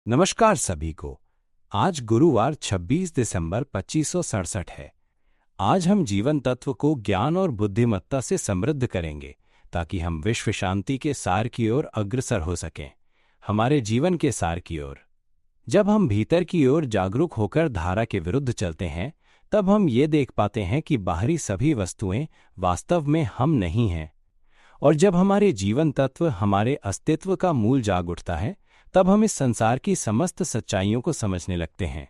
नमस्कार सभी को। आज गुरुवार 26 दिसंबर 2567 है। आज हम जीवन तत्व को ज्ञान और बुद्धिमत्ता से समृद्ध करेंगे ताकि हम विश्व शांति के सार की ओर अग्रसर हो सकें, हमारे जीवन के सार की ओर। जब हम भीतर की ओर जागरूक होकर धारा के विरुद्ध चलते हैं, तब हम ये देख पाते हैं कि बाहरी सभी वस्तुएं वास्तव में हम नहीं हैं। और जब हमारे जीवन तत्व हमारे अस्तित्व का मूल जाग उठता है, तब हम इस संसार की समस्त सच्चाइयों को समझने लगते हैं।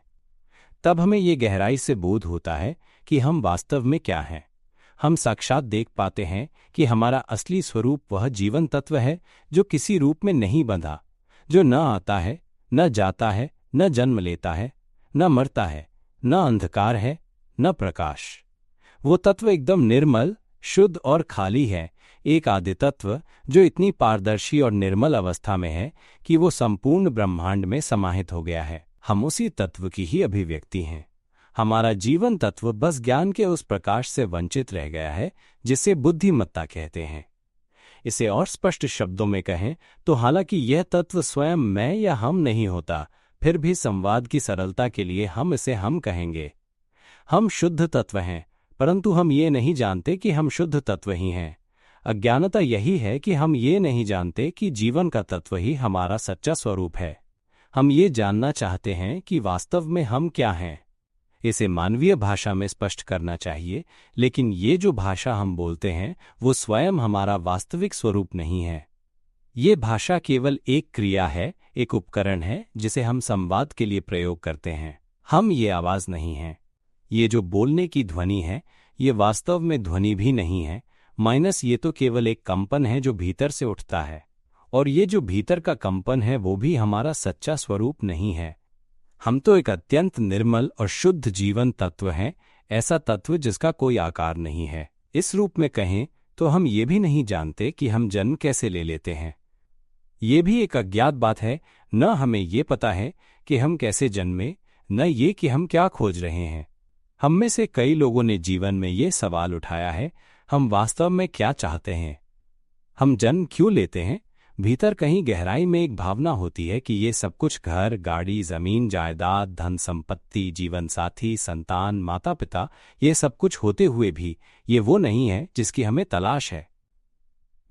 तब हमें ये गहराई से बोध होता है कि हम वास्तव में क्या हैं। हम साक्षात देख पाते हैं कि हमारा असली स्वरूप वह जीवन तत्व है जो किसी रूप में नहीं बंधा, जो न आता है, न जाता है, न जन्म लेता है, न मरता है, न अंधकार है, न प्रकाश। वो तत्व एकदम निर्मल, शुद्ध और खाली है, एक आदि तत्व जो इतनी पारदर्शी और निर्मल अवस्था में है कि वो संपूर्ण ब्रह्मांड में समाहित हो गया है। हम उसी तत्व की ही अभिव्यक्ति हैं। हमारा जीवन तत्व बस ज्ञान के उस प्रकाश से वंचित रह गया है जिसे बुद्धिमत्ता कहते हैं। इसे और स्पष्ट शब्दों में कहें तो हालांकि यह तत्व स्वयं मैं या हम नहीं होता, फिर भी संवाद की सरलता के लिए हम इसे हम कहेंगे। हम शुद्ध तत्व हैं, परंतु हम ये नहीं जानते कि हम शुद्ध तत्व ही हैं। अज्ञानता यही है कि हम ये नहीं जानते कि जीवन का तत्व ही हमारा सच्चा स्वरूप है। हम ये जानना चाहते हैं कि वास्तव में हम क्या हैं। इसे मानवीय भाषा में स्पष्ट करना चाहिए, लेकिन ये जो भाषा हम बोलते हैं वो स्वयं हमारा वास्तविक स्वरूप नहीं है। ये भाषा केवल एक क्रिया है, एक उपकरण है जिसे हम संवाद के लिए प्रयोग करते हैं। हम ये आवाज नहीं हैं। ये जो बोलने की ध्वनि है, ये वास्तव में ध्वनि भी नहीं है, माइनस ये तो केवल एक कंपन है जो भीतर से उठता है। और ये जो भीतर का कंपन है वो भी हमारा सच्चा स्वरूप नहीं है। हम तो एक अत्यंत निर्मल और शुद्ध जीवन तत्व हैं, ऐसा तत्व जिसका कोई आकार नहीं है। इस रूप में कहें तो हम ये भी नहीं जानते कि हम जन्म कैसे ले लेते हैं। ये भी एक अज्ञात बात है। न हमें ये पता है कि हम कैसे जन्मे, न ये कि हम क्या खोज रहे हैं। हम में से कई लोगों ने जीवन में ये सवाल उठाया है, हम वास्तव में क्या चाहते हैं, हम जन्म क्यों लेते हैं। भीतर कहीं गहराई में एक भावना होती है कि ये सब कुछ घर, गाड़ी, जमीन, जायदाद, धन संपत्ति, जीवन साथी, संतान, माता पिता, ये सब कुछ होते हुए भी ये वो नहीं है जिसकी हमें तलाश है।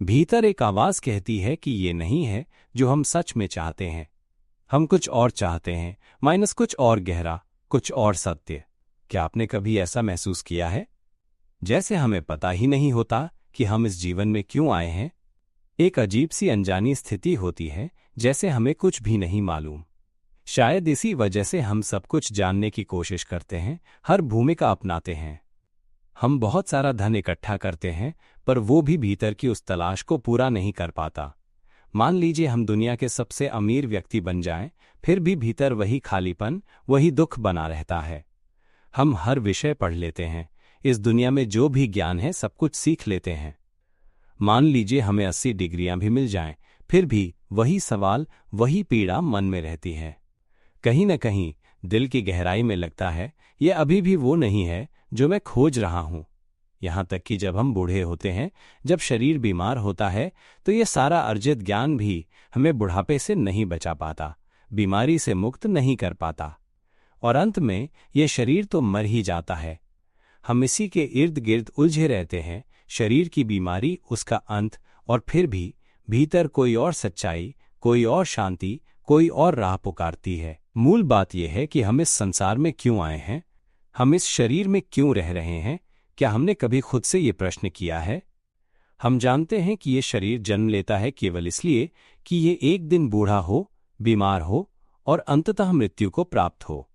भीतर एक आवाज कहती है कि ये नहीं है जो हम सच में चाहते हैं। हम कुछ और चाहते हैं, माइनस कुछ और गहरा, कुछ और सत्य। क्या आपने कभी ऐसा महसूस किया है जैसे हमें पता ही नहीं होता कि हम इस जीवन में क्यों आए हैं? एक अजीब सी अनजानी स्थिति होती है, जैसे हमें कुछ भी नहीं मालूम। शायद इसी वजह से हम सब कुछ जानने की कोशिश करते हैं, हर भूमिका अपनाते हैं। हम बहुत सारा धन इकट्ठा करते हैं, पर वो भी भीतर की उस तलाश को पूरा नहीं कर पाता। मान लीजिए हम दुनिया के सबसे अमीर व्यक्ति बन जाएं, फिर भी भीतर वही खालीपन, वही दुख बना रहता है। हम हर विषय पढ़ लेते हैं, इस दुनिया में जो भी ज्ञान है सब कुछ सीख लेते हैं। मान लीजिए हमें 80 डिग्रियां भी मिल जाएं, फिर भी वही सवाल, वही पीड़ा मन में रहती है। कहीं न कहीं दिल की गहराई में लगता है ये अभी भी वो नहीं है जो मैं खोज रहा हूं। यहां तक कि जब हम बूढ़े होते हैं, जब शरीर बीमार होता है, तो ये सारा अर्जित ज्ञान भी हमें बुढ़ापे से नहीं बचा पाता, बीमारी से मुक्त नहीं कर पाता, और अंत में ये शरीर तो मर ही जाता है। हम इसी के इर्द गिर्द उलझे रहते हैं, शरीर की बीमारी, उसका अंत, और फिर भी भीतर कोई और सच्चाई, कोई और शांति, कोई और राह पुकारती है। मूल बात यह है कि हम इस संसार में क्यों आए हैं, हम इस शरीर में क्यों रह रहे हैं। क्या हमने कभी खुद से ये प्रश्न किया है? हम जानते हैं कि ये शरीर जन्म लेता है केवल इसलिए कि ये एक दिन बूढ़ा हो, बीमार हो और अंततः मृत्यु को प्राप्त हो।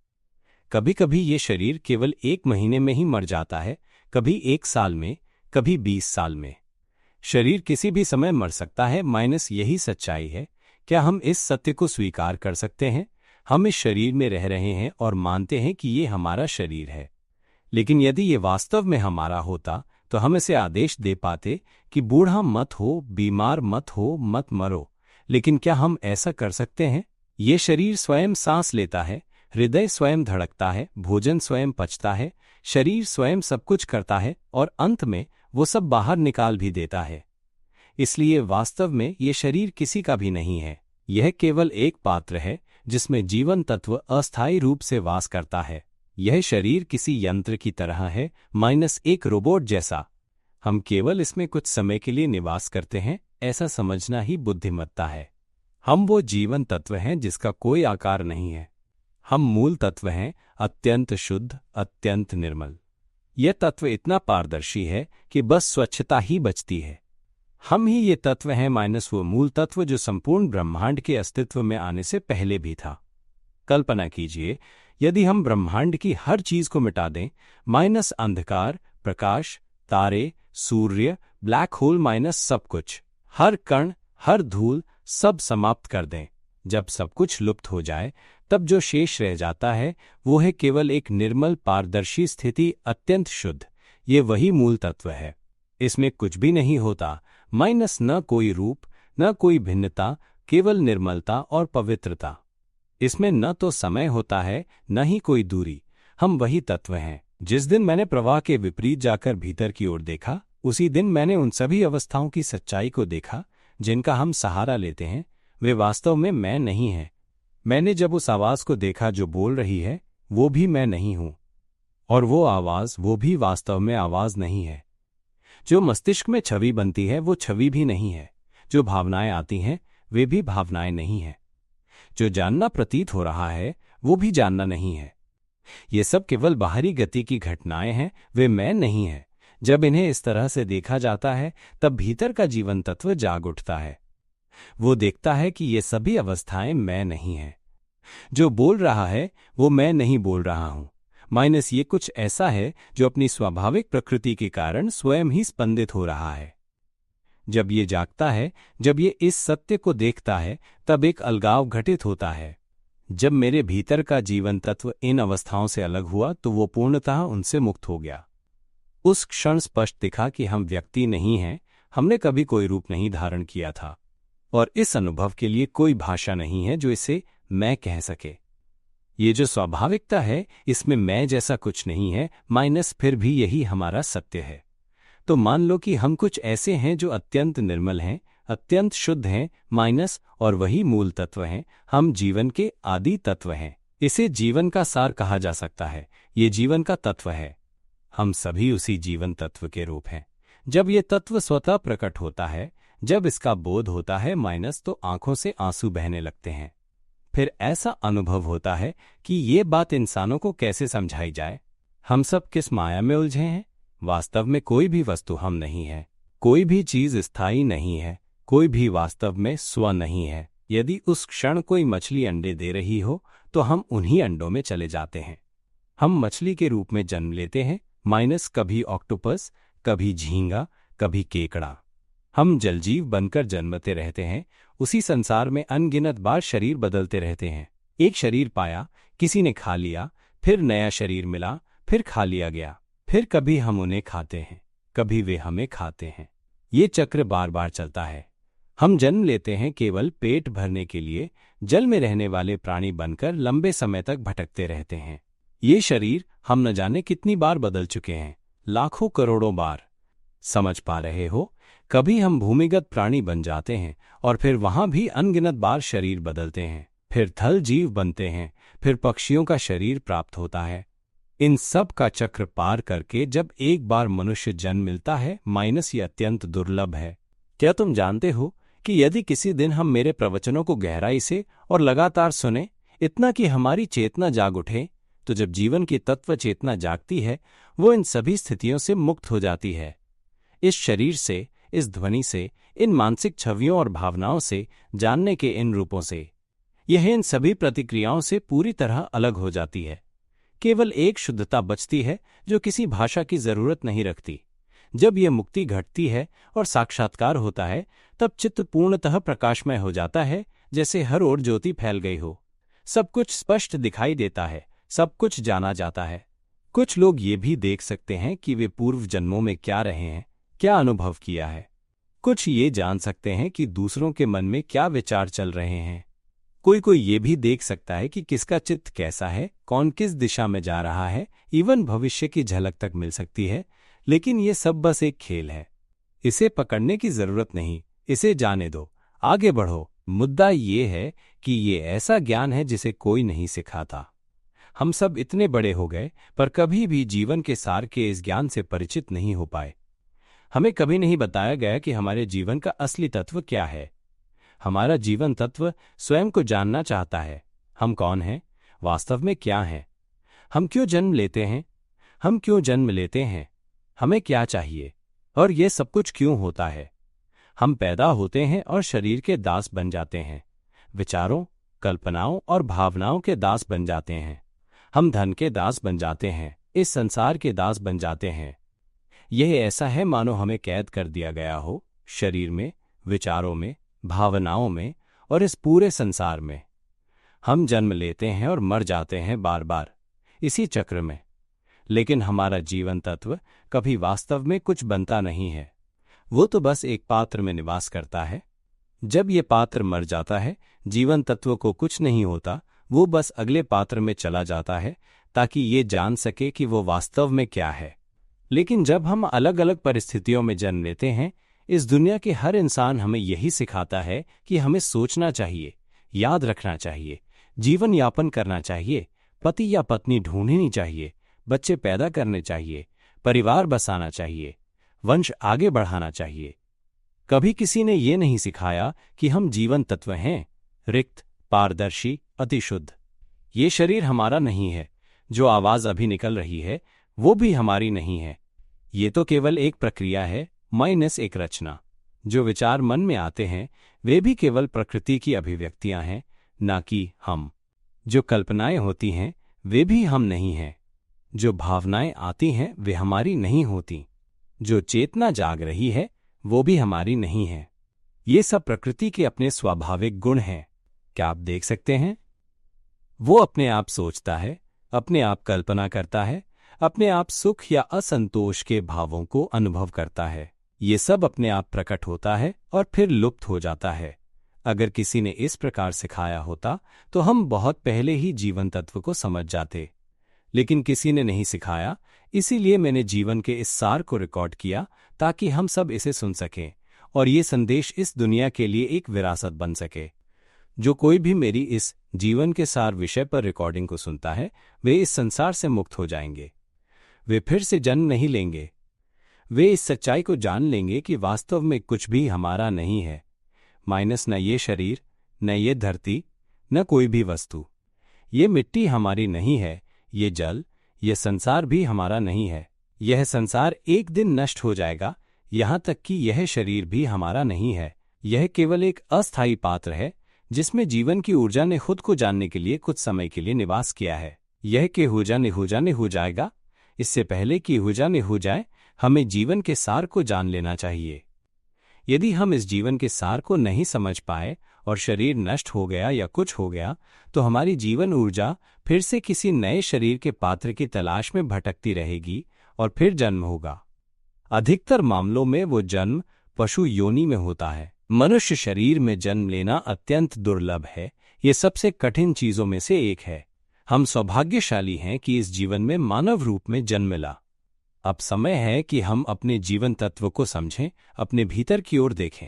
कभी कभी ये शरीर केवल 1 महीने में ही मर जाता है, कभी 1 साल में, कभी 20 साल में। शरीर किसी भी समय मर सकता है, माइनस यही सच्चाई है। क्या हम इस सत्य को स्वीकार कर सकते हैं? हम इस शरीर में रह रहे हैं और मानते हैं कि ये हमारा शरीर है, लेकिन यदि ये वास्तव में हमारा होता तो हम इसे आदेश दे पाते कि बूढ़ा मत हो, बीमार मत हो, मत मरो। लेकिन क्या हम ऐसा कर सकते हैं? ये शरीर स्वयं सांस लेता है, हृदय स्वयं धड़कता है, भोजन स्वयं पचता है, शरीर स्वयं सब कुछ करता है और अंत में वो सब बाहर निकाल भी देता है। इसलिए वास्तव में ये शरीर किसी का भी नहीं है। यह केवल एक पात्र है जिसमें जीवन तत्व अस्थायी रूप से वास करता है। यह शरीर किसी यंत्र की तरह है, -एक रोबोट जैसा। हम केवल इसमें कुछ समय के लिए निवास करते हैं, ऐसा समझना ही बुद्धिमत्ता है। हम वो जीवन तत्व हैं जिसका कोई आकार नहीं है। हम मूल तत्व हैं, अत्यंत शुद्ध, अत्यंत निर्मल। यह तत्व इतना पारदर्शी है कि बस स्वच्छता ही बचती है। हम ही ये तत्व हैं माइनस वो मूल तत्व जो संपूर्ण ब्रह्मांड के अस्तित्व में आने से पहले भी था। कल्पना कीजिए, यदि हम ब्रह्मांड की हर चीज को मिटा दें, माइनस अंधकार, प्रकाश, तारे, सूर्य, ब्लैक होल माइनस सब कुछ, हर कण, हर धूल, सब समाप्त कर दें। जब सब कुछ लुप्त हो जाए, तब जो शेष रह जाता है वो है केवल एक निर्मल पारदर्शी स्थिति, अत्यंत शुद्ध। ये वही मूल तत्व है। इसमें कुछ भी नहीं होता, माइनस न कोई रूप, न कोई भिन्नता, केवल निर्मलता और पवित्रता। इसमें न तो समय होता है, न ही कोई दूरी। हम वही तत्व हैं। जिस दिन मैंने प्रवाह के विपरीत जाकर भीतर की ओर देखा, उसी दिन मैंने उन सभी अवस्थाओं की सच्चाई को देखा जिनका हम सहारा लेते हैं। वे वास्तव में मैं नहीं हैं। मैंने जब उस आवाज को देखा जो बोल रही है, वो भी मैं नहीं हूं। और वो आवाज, वो भी वास्तव में आवाज नहीं है। जो मस्तिष्क में छवि बनती है, वो छवि भी नहीं है। जो भावनाएं आती हैं, वे भी भावनाएं नहीं हैं। जो जानना प्रतीत हो रहा है, वो भी जानना नहीं है। ये सब केवल बाहरी गति की घटनाएं हैं, वे मैं नहीं है। जब इन्हें इस तरह से देखा जाता है, तब भीतर का जीवन तत्व जाग उठता है। वो देखता है कि ये सभी अवस्थाएं मैं नहीं हैं। जो बोल रहा है, वो मैं नहीं बोल रहा हूं। माइनस ये कुछ ऐसा है जो अपनी स्वाभाविक प्रकृति के कारण स्वयं ही स्पंदित हो रहा है। जब ये जागता है, जब ये इस सत्य को देखता है, तब एक अलगाव घटित होता है। जब मेरे भीतर का जीवन तत्व इन अवस्थाओं से अलग हुआ, तो वो पूर्णतः उनसे मुक्त हो गया। उस क्षण स्पष्ट दिखा कि हम व्यक्ति नहीं हैं, हमने कभी कोई रूप नहीं धारण किया था, और इस अनुभव के लिए कोई भाषा नहीं है जो इसे मैं कह सके। ये जो स्वाभाविकता है, इसमें मैं जैसा कुछ नहीं है, माइनस फिर भी यही हमारा सत्य है। तो मान लो कि हम कुछ ऐसे हैं जो अत्यंत निर्मल हैं, अत्यंत शुद्ध हैं, माइनस, और वही मूल तत्व हैं। हम जीवन के आदि तत्व हैं। इसे जीवन का सार कहा जा सकता है। ये जीवन का तत्व है। हम सभी उसी जीवन तत्व के रूप हैं। जब ये तत्व स्वतः प्रकट होता है, जब इसका बोध होता है, माइनस, तो आंखों से आंसू बहने लगते हैं। फिर ऐसा अनुभव होता है कि ये बात इंसानों को कैसे समझाई जाए। हम सब किस माया में उलझे हैं। वास्तव में कोई भी वस्तु हम नहीं है। कोई भी चीज स्थायी नहीं है। कोई भी वास्तव में स्व नहीं है। यदि उस क्षण कोई मछली अंडे दे रही हो, तो हम उन्हीं अंडों में चले जाते हैं। हम मछली के रूप में जन्म लेते हैं, माइनस, कभी ऑक्टोपस, कभी झींगा, कभी केकड़ा। हम जलजीव बनकर जन्मते रहते हैं। उसी संसार में अनगिनत बार शरीर बदलते रहते हैं। एक शरीर पाया, किसी ने खा लिया, फिर नया शरीर मिला, फिर खा लिया गया, फिर कभी हम उन्हें खाते हैं, कभी वे हमें खाते हैं। ये चक्र बार बार चलता है। हम जन्म लेते हैं केवल पेट भरने के लिए, जल में रहने वाले प्राणी बनकर लंबे समय तक भटकते रहते हैं। ये शरीर हम न जाने कितनी बार बदल चुके हैं, लाखों करोड़ों बार। समझ पा रहे हो? कभी हम भूमिगत प्राणी बन जाते हैं और फिर वहां भी अनगिनत बार शरीर बदलते हैं, फिर थल जीव बनते हैं, फिर पक्षियों का शरीर प्राप्त होता है। इन सब का चक्र पार करके जब एक बार मनुष्य जन्म मिलता है, माइनस, ये अत्यंत दुर्लभ है। क्या तुम जानते हो कि यदि किसी दिन हम मेरे प्रवचनों को गहराई से और लगातार सुने, इतना कि हमारी चेतना जाग उठे, तो जब जीवन की तत्व चेतना जागती है, वो इन सभी स्थितियों से मुक्त हो जाती है। इस शरीर से, इस ध्वनि से, इन मानसिक छवियों और भावनाओं से, जानने के इन रूपों से, यह इन सभी प्रतिक्रियाओं से पूरी तरह अलग हो जाती है। केवल एक शुद्धता बचती है जो किसी भाषा की जरूरत नहीं रखती। जब यह मुक्ति घटती है और साक्षात्कार होता है, तब चित्त पूर्णतः प्रकाशमय हो जाता है, जैसे हर ओर ज्योति फैल गई हो। सब कुछ स्पष्ट दिखाई देता है, सब कुछ जाना जाता है। कुछ लोग ये भी देख सकते हैं कि वे पूर्व जन्मों में क्या रहे हैं, क्या अनुभव किया है। कुछ ये जान सकते हैं कि दूसरों के मन में क्या विचार चल रहे हैं। कोई ये भी देख सकता है कि किसका चित्त कैसा है, कौन किस दिशा में जा रहा है, इवन भविष्य की झलक तक मिल सकती है। लेकिन ये सब बस एक खेल है। इसे पकड़ने की जरूरत नहीं, इसे जाने दो, आगे बढ़ो। मुद्दा ये है कि ये ऐसा ज्ञान है जिसे कोई नहीं सिखाता। हम सब इतने बड़े हो गए पर कभी भी जीवन के सार के इस ज्ञान से परिचित नहीं हो पाए। हमें कभी नहीं बताया गया कि हमारे जीवन का असली तत्व क्या है। हमारा जीवन तत्व स्वयं को जानना चाहता है। हम कौन हैं, वास्तव में क्या हैं, हम क्यों जन्म लेते हैं, हम क्यों जन्म लेते हैं, हमें क्या चाहिए और ये सब कुछ क्यों होता है। हम पैदा होते हैं और शरीर के दास बन जाते हैं, विचारों, कल्पनाओं और भावनाओं के दास बन जाते हैं। हम धन के दास बन जाते हैं, इस संसार के दास बन जाते हैं। यह ऐसा है मानो हमें कैद कर दिया गया हो, शरीर में, विचारों में, भावनाओं में और इस पूरे संसार में। हम जन्म लेते हैं और मर जाते हैं बार बार इसी चक्र में। लेकिन हमारा जीवन तत्व कभी वास्तव में कुछ बनता नहीं है। वो तो बस एक पात्र में निवास करता है। जब ये पात्र मर जाता है, जीवन तत्व को कुछ नहीं होता, वो बस अगले पात्र में चला जाता है ताकि ये जान सके कि वो वास्तव में क्या है। लेकिन जब हम अलग अलग परिस्थितियों में जन्म लेते हैं, इस दुनिया के हर इंसान हमें यही सिखाता है कि हमें सोचना चाहिए, याद रखना चाहिए, जीवन यापन करना चाहिए, पति या पत्नी ढूंढनी चाहिए, बच्चे पैदा करने चाहिए, परिवार बसाना चाहिए, वंश आगे बढ़ाना चाहिए। कभी किसी ने ये नहीं सिखाया कि हम जीवन तत्व हैं, रिक्त, पारदर्शी, अतिशुद्ध। ये शरीर हमारा नहीं है, जो आवाज अभी निकल रही है वो भी हमारी नहीं है। ये तो केवल एक प्रक्रिया है, माइनस एक रचना। जो विचार मन में आते हैं वे भी केवल प्रकृति की अभिव्यक्तियां हैं, ना कि हम। जो कल्पनाएं होती हैं वे भी हम नहीं हैं। जो भावनाएं आती हैं वे हमारी नहीं होती। जो चेतना जाग रही है वो भी हमारी नहीं है। ये सब प्रकृति के अपने स्वाभाविक गुण हैं। क्या आप देख सकते हैं? वो अपने आप सोचता है, अपने आप कल्पना करता है, अपने आप सुख या असंतोष के भावों को अनुभव करता है। ये सब अपने आप प्रकट होता है और फिर लुप्त हो जाता है। अगर किसी ने इस प्रकार सिखाया होता तो हम बहुत पहले ही जीवन तत्व को समझ जाते। लेकिन किसी ने नहीं सिखाया, इसीलिए मैंने जीवन के इस सार को रिकॉर्ड किया ताकि हम सब इसे सुन सकें और ये संदेश इस दुनिया के लिए एक विरासत बन सके। जो कोई भी मेरी इस जीवन के सार विषय पर रिकॉर्डिंग को सुनता है वे इस संसार से मुक्त हो जाएंगे। वे फिर से जन्म नहीं लेंगे। वे इस सच्चाई को जान लेंगे कि वास्तव में कुछ भी हमारा नहीं है, माइनस न ये शरीर, न ये धरती, न कोई भी वस्तु। ये मिट्टी हमारी नहीं है, ये जल, ये संसार भी हमारा नहीं है। यह संसार एक दिन नष्ट हो जाएगा, यहाँ तक कि यह शरीर भी हमारा नहीं है। यह केवल एक अस्थायी पात्र है जिसमें जीवन की ऊर्जा ने खुद को जानने के लिए कुछ समय के लिए निवास किया है। यह के हो जाने हो जाएगा। इससे पहले कि हो जाए, हमें जीवन के सार को जान लेना चाहिए। यदि हम इस जीवन के सार को नहीं समझ पाए और शरीर नष्ट हो गया या कुछ हो गया, तो हमारी जीवन ऊर्जा फिर से किसी नए शरीर के पात्र की तलाश में भटकती रहेगी और फिर जन्म होगा। अधिकतर मामलों में वो जन्म पशु योनि में होता है। मनुष्य शरीर में जन्म लेना अत्यंत दुर्लभ है। ये सबसे कठिन चीजों में से एक है। हम सौभाग्यशाली हैं कि इस जीवन में मानव रूप में जन्म मिला। अब समय है कि हम अपने जीवन तत्व को समझें, अपने भीतर की ओर देखें।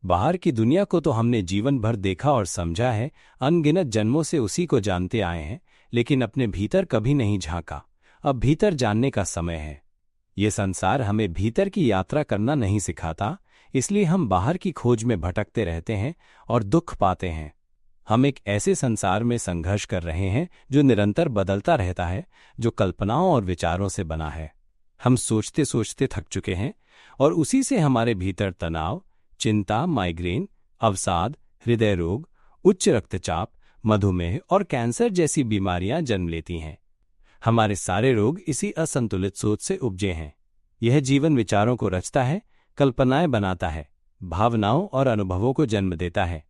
बाहर की दुनिया को तो हमने जीवन भर देखा और समझा है, अनगिनत जन्मों से उसी को जानते आए हैं, लेकिन अपने भीतर कभी नहीं झांका। अब भीतर जानने का समय है। ये संसार हमें भीतर की यात्रा करना नहीं सिखाता, इसलिए हम बाहर की खोज में भटकते रहते हैं और दुख पाते हैं। हम एक ऐसे संसार में संघर्ष कर रहे हैं जो निरंतर बदलता रहता है, जो कल्पनाओं और विचारों से बना है। हम सोचते सोचते थक चुके हैं और उसी से हमारे भीतर तनाव, चिंता, माइग्रेन, अवसाद, हृदय रोग, उच्च रक्तचाप, मधुमेह और कैंसर जैसी बीमारियां जन्म लेती हैं। हमारे सारे रोग इसी असंतुलित सोच से उपजे हैं। यह जीवन विचारों को रचता है, कल्पनाएं बनाता है, भावनाओं और अनुभवों को जन्म देता है।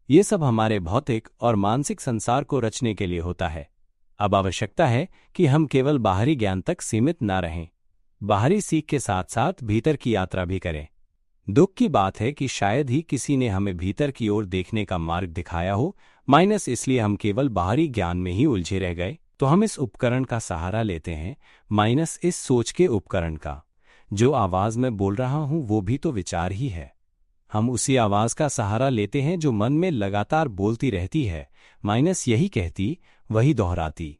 ये सब हमारे भौतिक और मानसिक संसार को रचने के लिए होता है। अब आवश्यकता है कि हम केवल बाहरी ज्ञान तक सीमित न रहें, बाहरी सीख के साथ साथ भीतर की यात्रा भी करें। दुख की बात है कि शायद ही किसी ने हमें भीतर की ओर देखने का मार्ग दिखाया हो, माइनस इसलिए हम केवल बाहरी ज्ञान में ही उलझे रह गए। तो हम इस उपकरण का सहारा लेते हैं, माइनस इस सोच के उपकरण का। जो आवाज में बोल रहा हूं वो भी तो विचार ही है। हम उसी आवाज का सहारा लेते हैं जो मन में लगातार बोलती रहती है, माइनस यही कहती, वही दोहराती,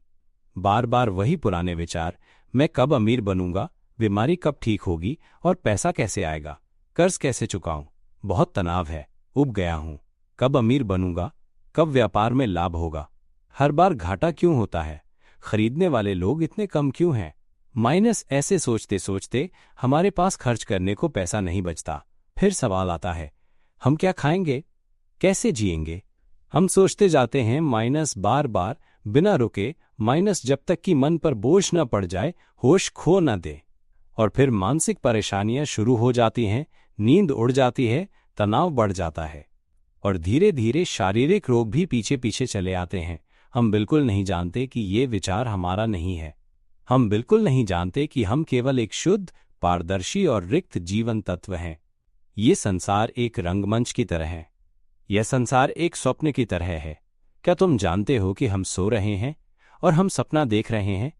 बार बार वही पुराने विचार। मैं कब अमीर बनूंगा, बीमारी कब ठीक होगी और पैसा कैसे आएगा, कर्ज कैसे चुकाऊं, बहुत तनाव है, उब गया हूं, कब अमीर बनूंगा, कब व्यापार में लाभ होगा, हर बार घाटा क्यों होता है, खरीदने वाले लोग इतने कम क्यों हैं। माइनस ऐसे सोचते सोचते हमारे पास खर्च करने को पैसा नहीं बचता। फिर सवाल आता है, हम क्या खाएंगे, कैसे जिएंगे। हम सोचते जाते हैं माइनस बार बार बिना रुके, माइनस जब तक कि मन पर बोझ न पड़ जाए, होश खो न दे। और फिर मानसिक परेशानियां शुरू हो जाती हैं, नींद उड़ जाती है, तनाव बढ़ जाता है और धीरे धीरे शारीरिक रोग भी पीछे पीछे चले आते हैं। हम बिल्कुल नहीं जानते कि ये विचार हमारा नहीं है। हम बिल्कुल नहीं जानते कि हम केवल एक शुद्ध, पारदर्शी और रिक्त जीवन तत्व हैं। ये संसार एक रंगमंच की तरह है। यह संसार एक स्वप्न की तरह है। क्या तुम जानते हो कि हम सो रहे हैं और हम सपना देख रहे हैं।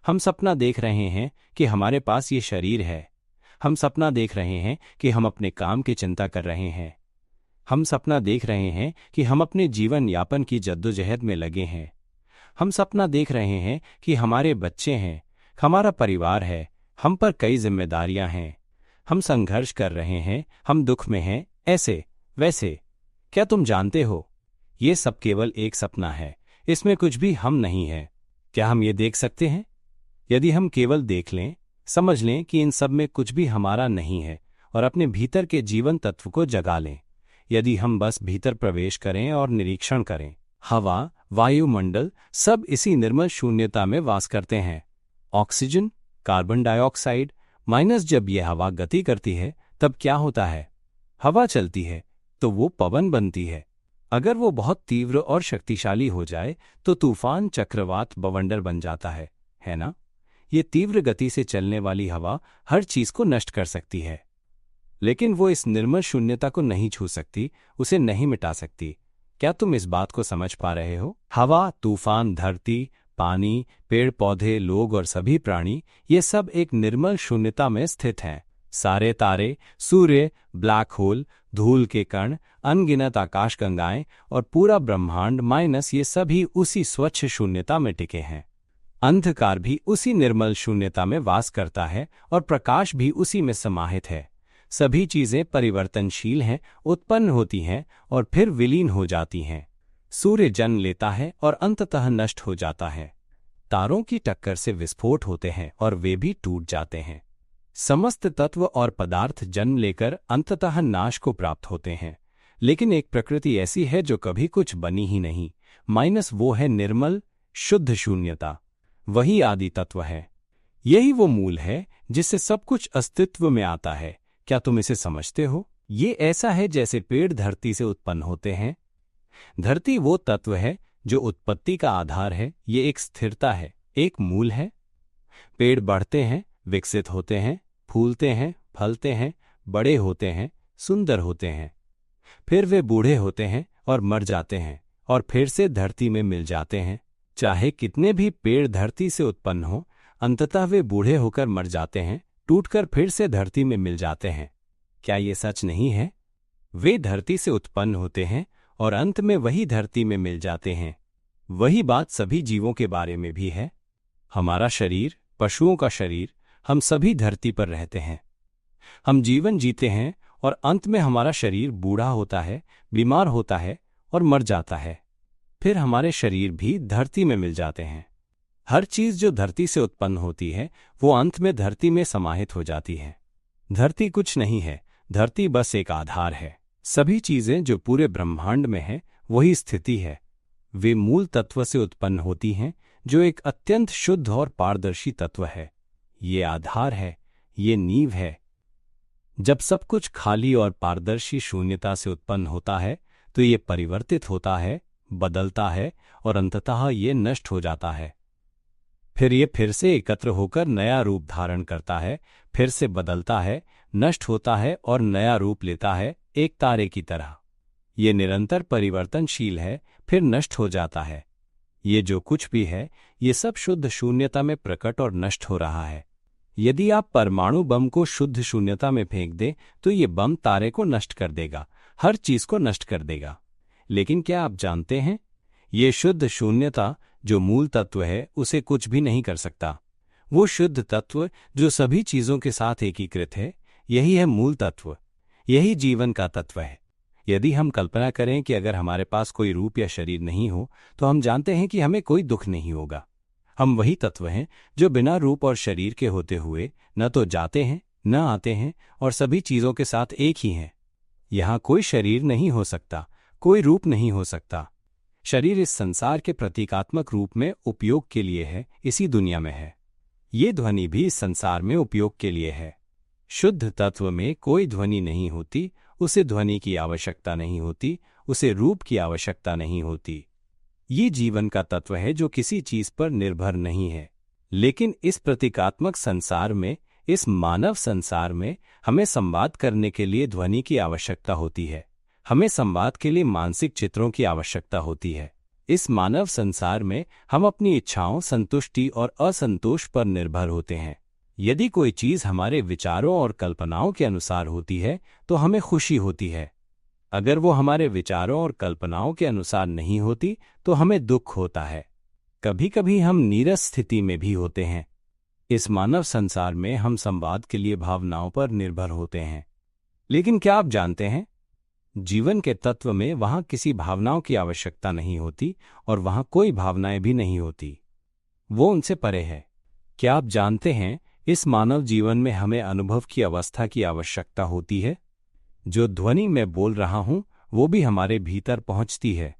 हम सपना देख रहे हैं कि हमारे पास ये शरीर है। हम सपना देख रहे हैं कि हम अपने काम की चिंता कर रहे हैं। हम सपना देख रहे हैं कि हम अपने जीवन यापन की जद्दोजहद में लगे हैं। हम सपना देख रहे हैं कि हमारे बच्चे हैं, हमारा परिवार है, हम पर कई जिम्मेदारियां हैं। हम संघर्ष कर रहे हैं, हम दुख में हैं, ऐसे वैसे। क्या तुम जानते हो, ये सब केवल एक सपना है, इसमें कुछ भी हम नहीं है। क्या हम ये देख सकते हैं? यदि हम केवल देख लें, समझ लें कि इन सब में कुछ भी हमारा नहीं है और अपने भीतर के जीवन तत्व को जगा लें, यदि हम बस भीतर प्रवेश करें और निरीक्षण करें, हवा, वायुमंडल सब इसी निर्मल शून्यता में वास करते हैं। ऑक्सीजन, कार्बन डाइऑक्साइड, माइनस जब यह हवा गति करती है तब क्या होता है? हवा चलती है तो वो पवन बनती है। अगर वो बहुत तीव्र और शक्तिशाली हो जाए तो तूफान, चक्रवात, बवंडर बन जाता है ना? ये तीव्र गति से चलने वाली हवा हर चीज को नष्ट कर सकती है, लेकिन वो इस निर्मल शून्यता को नहीं छू सकती, उसे नहीं मिटा सकती। क्या तुम इस बात को समझ पा रहे हो? हवा, तूफान, धरती, पानी, पेड़ पौधे, लोग और सभी प्राणी, ये सब एक निर्मल शून्यता में स्थित हैं। सारे तारे, सूर्य, ब्लैक होल, धूल के कण, अनगिनत आकाशगंगाएं और पूरा ब्रह्मांड माइनस ये सभी उसी स्वच्छ शून्यता में टिके हैं। अंधकार भी उसी निर्मल शून्यता में वास करता है और प्रकाश भी उसी में समाहित है। सभी चीजें परिवर्तनशील हैं, उत्पन्न होती हैं और फिर विलीन हो जाती हैं। सूर्य जन्म लेता है और अंततः नष्ट हो जाता है। तारों की टक्कर से विस्फोट होते हैं और वे भी टूट जाते हैं। समस्त तत्व और पदार्थ जन्म लेकर अंततः नाश को प्राप्त होते हैं, लेकिन एक प्रकृति ऐसी है जो कभी कुछ बनी ही नहीं, माइनस वो है निर्मल शुद्ध शून्यता। वही आदि तत्व है। यही वो मूल है जिससे सब कुछ अस्तित्व में आता है। क्या तुम इसे समझते हो? ये ऐसा है जैसे पेड़ धरती से उत्पन्न होते हैं। धरती वो तत्व है जो उत्पत्ति का आधार है। ये एक स्थिरता है, एक मूल है। पेड़ बढ़ते हैं, विकसित होते हैं, फूलते हैं, फलते हैं, बड़े होते हैं, सुंदर होते हैं। फिर वे बूढ़े होते हैं और मर जाते हैं और फिर से धरती में मिल जाते हैं। चाहे कितने भी पेड़ धरती से उत्पन्न हो, अंततः वे बूढ़े होकर मर जाते हैं, टूटकर फिर से धरती में मिल जाते हैं। क्या ये सच नहीं है? वे धरती से उत्पन्न होते हैं और अंत में वही धरती में मिल जाते हैं। वही बात सभी जीवों के बारे में भी है। हमारा शरीर, पशुओं का शरीर, हम सभी धरती पर रहते हैं। हम जीवन जीते हैं और अंत में हमारा शरीर बूढ़ा होता है, बीमार होता है और मर जाता है। फिर हमारे शरीर भी धरती में मिल जाते हैं। हर चीज जो धरती से उत्पन्न होती है वो अंत में धरती में समाहित हो जाती है। धरती कुछ नहीं है, धरती बस एक आधार है। सभी चीजें जो पूरे ब्रह्मांड में हैं वही स्थिति है। वे मूल तत्व से उत्पन्न होती हैं जो एक अत्यंत शुद्ध और पारदर्शी तत्व है। ये आधार है, ये नींव है। जब सब कुछ खाली और पारदर्शी शून्यता से उत्पन्न होता है तो ये परिवर्तित होता है, बदलता है और अंततः ये नष्ट हो जाता है। फिर ये फिर से एकत्र होकर नया रूप धारण करता है, फिर से बदलता है, नष्ट होता है और नया रूप लेता है, एक तारे की तरह। ये निरंतर परिवर्तनशील है, फिर नष्ट हो जाता है। ये जो कुछ भी है ये सब शुद्ध शून्यता में प्रकट और नष्ट हो रहा है। यदि आप परमाणु बम को शुद्ध शून्यता में फेंक दें तो ये बम तारे को नष्ट कर देगा, हर चीज को नष्ट कर देगा। लेकिन क्या आप जानते हैं, ये शुद्ध शून्यता जो मूल तत्व है उसे कुछ भी नहीं कर सकता। वो शुद्ध तत्व जो सभी चीजों के साथ एकीकृत है, यही है मूल तत्व, यही जीवन का तत्व है। यदि हम कल्पना करें कि अगर हमारे पास कोई रूप या शरीर नहीं हो तो हम जानते हैं कि हमें कोई दुख नहीं होगा। हम वही तत्व हैं जो बिना रूप और शरीर के होते हुए न तो जाते हैं न आते हैं और सभी चीजों के साथ एक ही हैं। यहां कोई शरीर नहीं हो सकता, कोई रूप नहीं हो सकता। शरीर इस संसार के प्रतीकात्मक रूप में उपयोग के लिए है, इसी दुनिया में है। ये ध्वनि भी इस संसार में उपयोग के लिए है। शुद्ध तत्व में कोई ध्वनि नहीं होती, उसे ध्वनि की आवश्यकता नहीं होती, उसे रूप की आवश्यकता नहीं होती। ये जीवन का तत्व है जो किसी चीज पर निर्भर नहीं है। लेकिन इस प्रतीकात्मक संसार में, इस मानव संसार में हमें संवाद करने के लिए ध्वनि की आवश्यकता होती है। हमें संवाद के लिए मानसिक चित्रों की आवश्यकता होती है। इस मानव संसार में हम अपनी इच्छाओं, संतुष्टि और असंतोष पर निर्भर होते हैं। यदि कोई चीज हमारे विचारों और कल्पनाओं के अनुसार होती है तो हमें खुशी होती है। अगर वो हमारे विचारों और कल्पनाओं के अनुसार नहीं होती तो हमें दुख होता है। कभी कभी हम नीरस स्थिति में भी होते हैं। इस मानव संसार में हम संवाद के लिए भावनाओं पर निर्भर होते हैं। लेकिन क्या आप जानते हैं, जीवन के तत्व में वहां किसी भावनाओं की आवश्यकता नहीं होती और वहां कोई भावनाएं भी नहीं होती। वो उनसे परे है। क्या आप जानते हैं, इस मानव जीवन में हमें अनुभव की अवस्था की आवश्यकता होती है। जो ध्वनि मैं बोल रहा हूं वो भी हमारे भीतर पहुंचती है।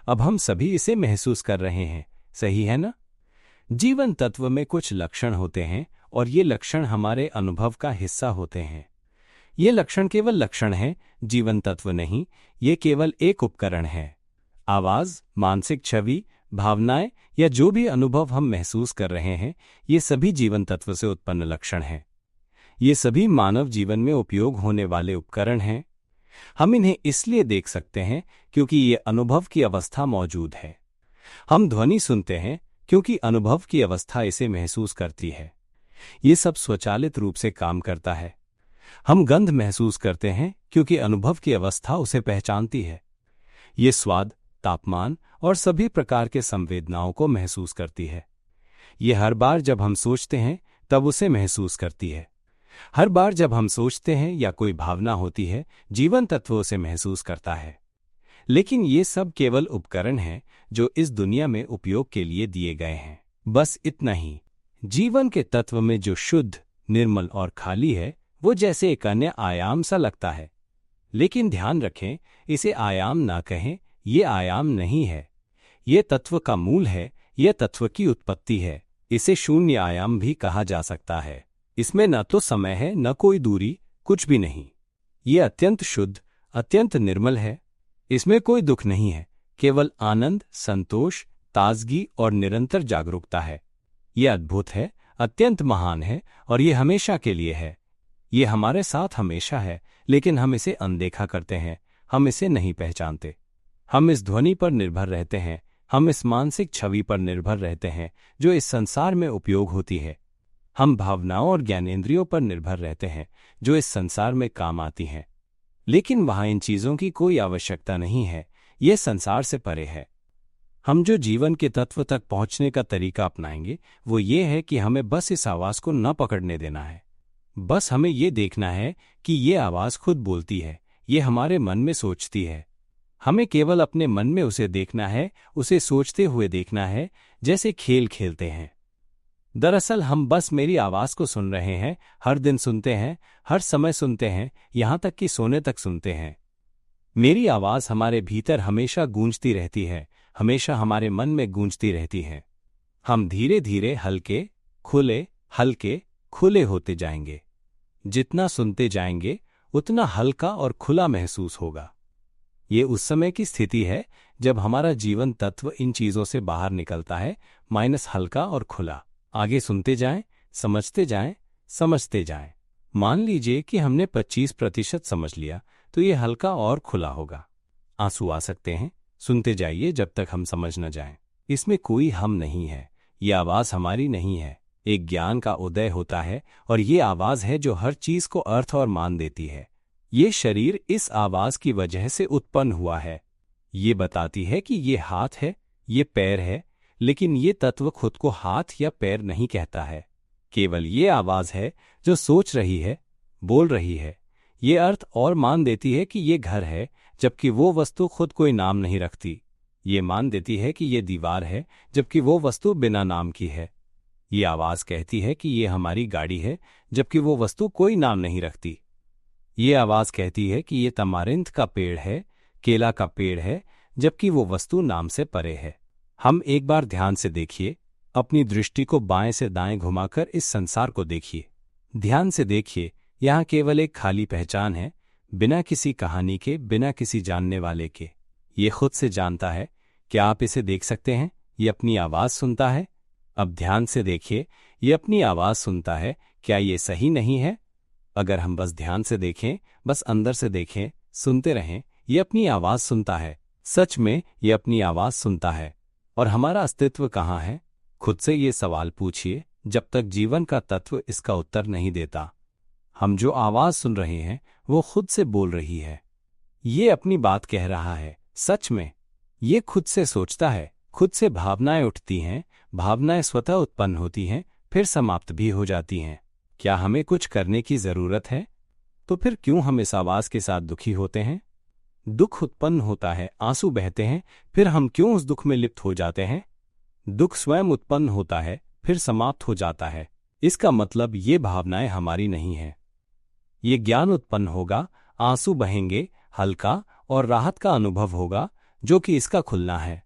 अब हम सभी इसे महसूस कर रहे हैं, सही है ना? जीवन तत्व में कुछ लक्षण होते हैं और ये लक्षण हमारे अनुभव का हिस्सा होते हैं। ये लक्षण केवल लक्षण हैं, जीवन तत्व नहीं। ये केवल एक उपकरण है। आवाज, मानसिक छवि, भावनाएं या जो भी अनुभव हम महसूस कर रहे हैं, ये सभी जीवन तत्व से उत्पन्न लक्षण हैं। ये सभी मानव जीवन में उपयोग होने वाले उपकरण हैं। हम इन्हें इसलिए देख सकते हैं क्योंकि ये अनुभव की अवस्था मौजूद है। हम ध्वनि सुनते हैं क्योंकि अनुभव की अवस्था इसे महसूस करती है। ये सब स्वचालित रूप से काम करता है। हम गंध महसूस करते हैं क्योंकि अनुभव की अवस्था उसे पहचानती है। ये स्वाद, तापमान और सभी प्रकार के संवेदनाओं को महसूस करती है। ये हर बार जब हम सोचते हैं तब उसे महसूस करती है। हर बार जब हम सोचते हैं या कोई भावना होती है, जीवन तत्व उसे महसूस करता है। लेकिन ये सब केवल उपकरण हैं जो इस दुनिया में उपयोग के लिए दिए गए हैं। बस इतना ही। जीवन के तत्व में जो शुद्ध, निर्मल और खाली है वो जैसे एक अन्य आयाम सा लगता है। लेकिन ध्यान रखें, इसे आयाम ना कहें, ये आयाम नहीं है। ये तत्व का मूल है, यह तत्व की उत्पत्ति है। इसे शून्य आयाम भी कहा जा सकता है। इसमें न तो समय है न कोई दूरी, कुछ भी नहीं। ये अत्यंत शुद्ध, अत्यंत निर्मल है। इसमें कोई दुख नहीं है, केवल आनंद, संतोष, ताजगी और निरंतर जागरूकता है। ये अद्भुत है, अत्यंत महान है और ये हमेशा के लिए है। ये हमारे साथ हमेशा है, लेकिन हम इसे अनदेखा करते हैं, हम इसे नहीं पहचानते। हम इस ध्वनि पर निर्भर रहते हैं, हम इस मानसिक छवि पर निर्भर रहते हैं जो इस संसार में उपयोग होती है। हम भावनाओं और ज्ञानेंद्रियों पर निर्भर रहते हैं जो इस संसार में काम आती हैं। लेकिन वहां इन चीजों की कोई आवश्यकता नहीं है, यह संसार से परे है। हम जो जीवन के तत्व तक पहुंचने का तरीका अपनाएंगे वो ये है कि हमें बस इस आवाज को न पकड़ने देना है। बस हमें ये देखना है कि ये आवाज खुद बोलती है, ये हमारे मन में सोचती है। हमें केवल अपने मन में उसे देखना है, उसे सोचते हुए देखना है, जैसे खेल खेलते हैं। दरअसल हम बस मेरी आवाज को सुन रहे हैं, हर दिन सुनते हैं, हर समय सुनते हैं, यहां तक कि सोने तक सुनते हैं। मेरी आवाज हमारे भीतर हमेशा गूंजती रहती है, हमेशा हमारे मन में गूंजती रहती है। हम धीरे धीरे हल्के खुले होते जाएंगे। जितना सुनते जाएंगे उतना हल्का और खुला महसूस होगा। ये उस समय की स्थिति है जब हमारा जीवन तत्व इन चीजों से बाहर निकलता है, माइनस हल्का और खुला। आगे सुनते जाएं, समझते जाएं। मान लीजिए कि हमने 25% समझ लिया तो ये हल्का और खुला होगा। आंसू आ सकते हैं, सुनते जाइए जब तक हम समझ न जाएं। इसमें कोई हम नहीं है, ये आवाज हमारी नहीं है, एक ज्ञान का उदय होता है और ये आवाज है जो हर चीज को अर्थ और मान देती है। ये शरीर इस आवाज की वजह से उत्पन्न हुआ है। ये बताती है कि ये हाथ है, ये पैर है, लेकिन ये तत्व खुद को हाथ या पैर नहीं कहता है। केवल ये आवाज है जो सोच रही है, बोल रही है। ये अर्थ और मान देती है कि ये घर है, जबकि वो वस्तु खुद कोई नाम नहीं रखती। ये मान देती है कि ये दीवार है, जबकि वो वस्तु बिना नाम की है। ये आवाज कहती है कि ये हमारी गाड़ी है, जबकि वो वस्तु कोई नाम नहीं रखती। ये आवाज कहती है कि ये तमारिंद का पेड़ है, केला का पेड़ है, जबकि वो वस्तु नाम से परे है। हम एक बार ध्यान से देखिए, अपनी दृष्टि को बाएं से दाएं घुमाकर इस संसार को देखिए। ध्यान से देखिए, यहाँ केवल एक खाली पहचान है, बिना किसी कहानी के, बिना किसी जानने वाले के। ये खुद से जानता है। क्या आप इसे देख सकते हैं? ये अपनी आवाज सुनता है। अब ध्यान से देखिए, ये अपनी आवाज सुनता है। क्या ये सही नहीं है? अगर हम बस ध्यान से देखें, बस अंदर से देखें, सुनते रहें, ये अपनी आवाज सुनता है। सच में ये अपनी आवाज सुनता है। और हमारा अस्तित्व कहाँ है? खुद से ये सवाल पूछिए, जब तक जीवन का तत्व इसका उत्तर नहीं देता। हम जो आवाज सुन रहे हैं वो खुद से बोल रही है। ये अपनी बात कह रहा है। सच में ये खुद से सोचता है, खुद से भावनाएं उठती हैं, भावनाएं स्वतः उत्पन्न होती हैं, फिर समाप्त भी हो जाती हैं। क्या हमें कुछ करने की जरूरत है? तो फिर क्यों हम इस आवाज के साथ दुखी होते हैं? दुख उत्पन्न होता है, आंसू बहते हैं, फिर हम क्यों उस दुख में लिप्त हो जाते हैं? दुख स्वयं उत्पन्न होता है, फिर समाप्त हो जाता है। इसका मतलब ये भावनाएं हमारी नहीं हैं। ये ज्ञान उत्पन्न होगा, आंसू बहेंगे, हल्का और राहत का अनुभव होगा, जो कि इसका खुलना है।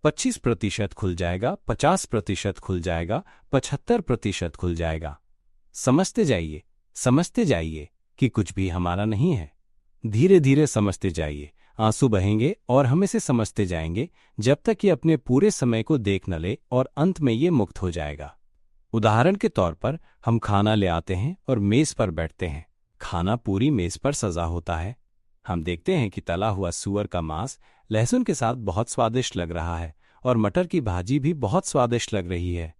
25% खुल जाएगा, 50% खुल जाएगा, 75% खुल जाएगा। समझते जाइए कि कुछ भी हमारा नहीं है। धीरे धीरे समझते जाइए, आंसू बहेंगे और हम इसे समझते जाएंगे जब तक ये अपने पूरे समय को देख न ले, और अंत में ये मुक्त हो जाएगा। उदाहरण के तौर पर हम खाना ले आते हैं और मेज पर बैठते हैं। खाना पूरी मेज पर सजा होता है। हम देखते हैं कि तला हुआ सूअर का मांस लहसुन के साथ बहुत स्वादिष्ट लग रहा है और मटर की भाजी भी बहुत स्वादिष्ट लग रही है।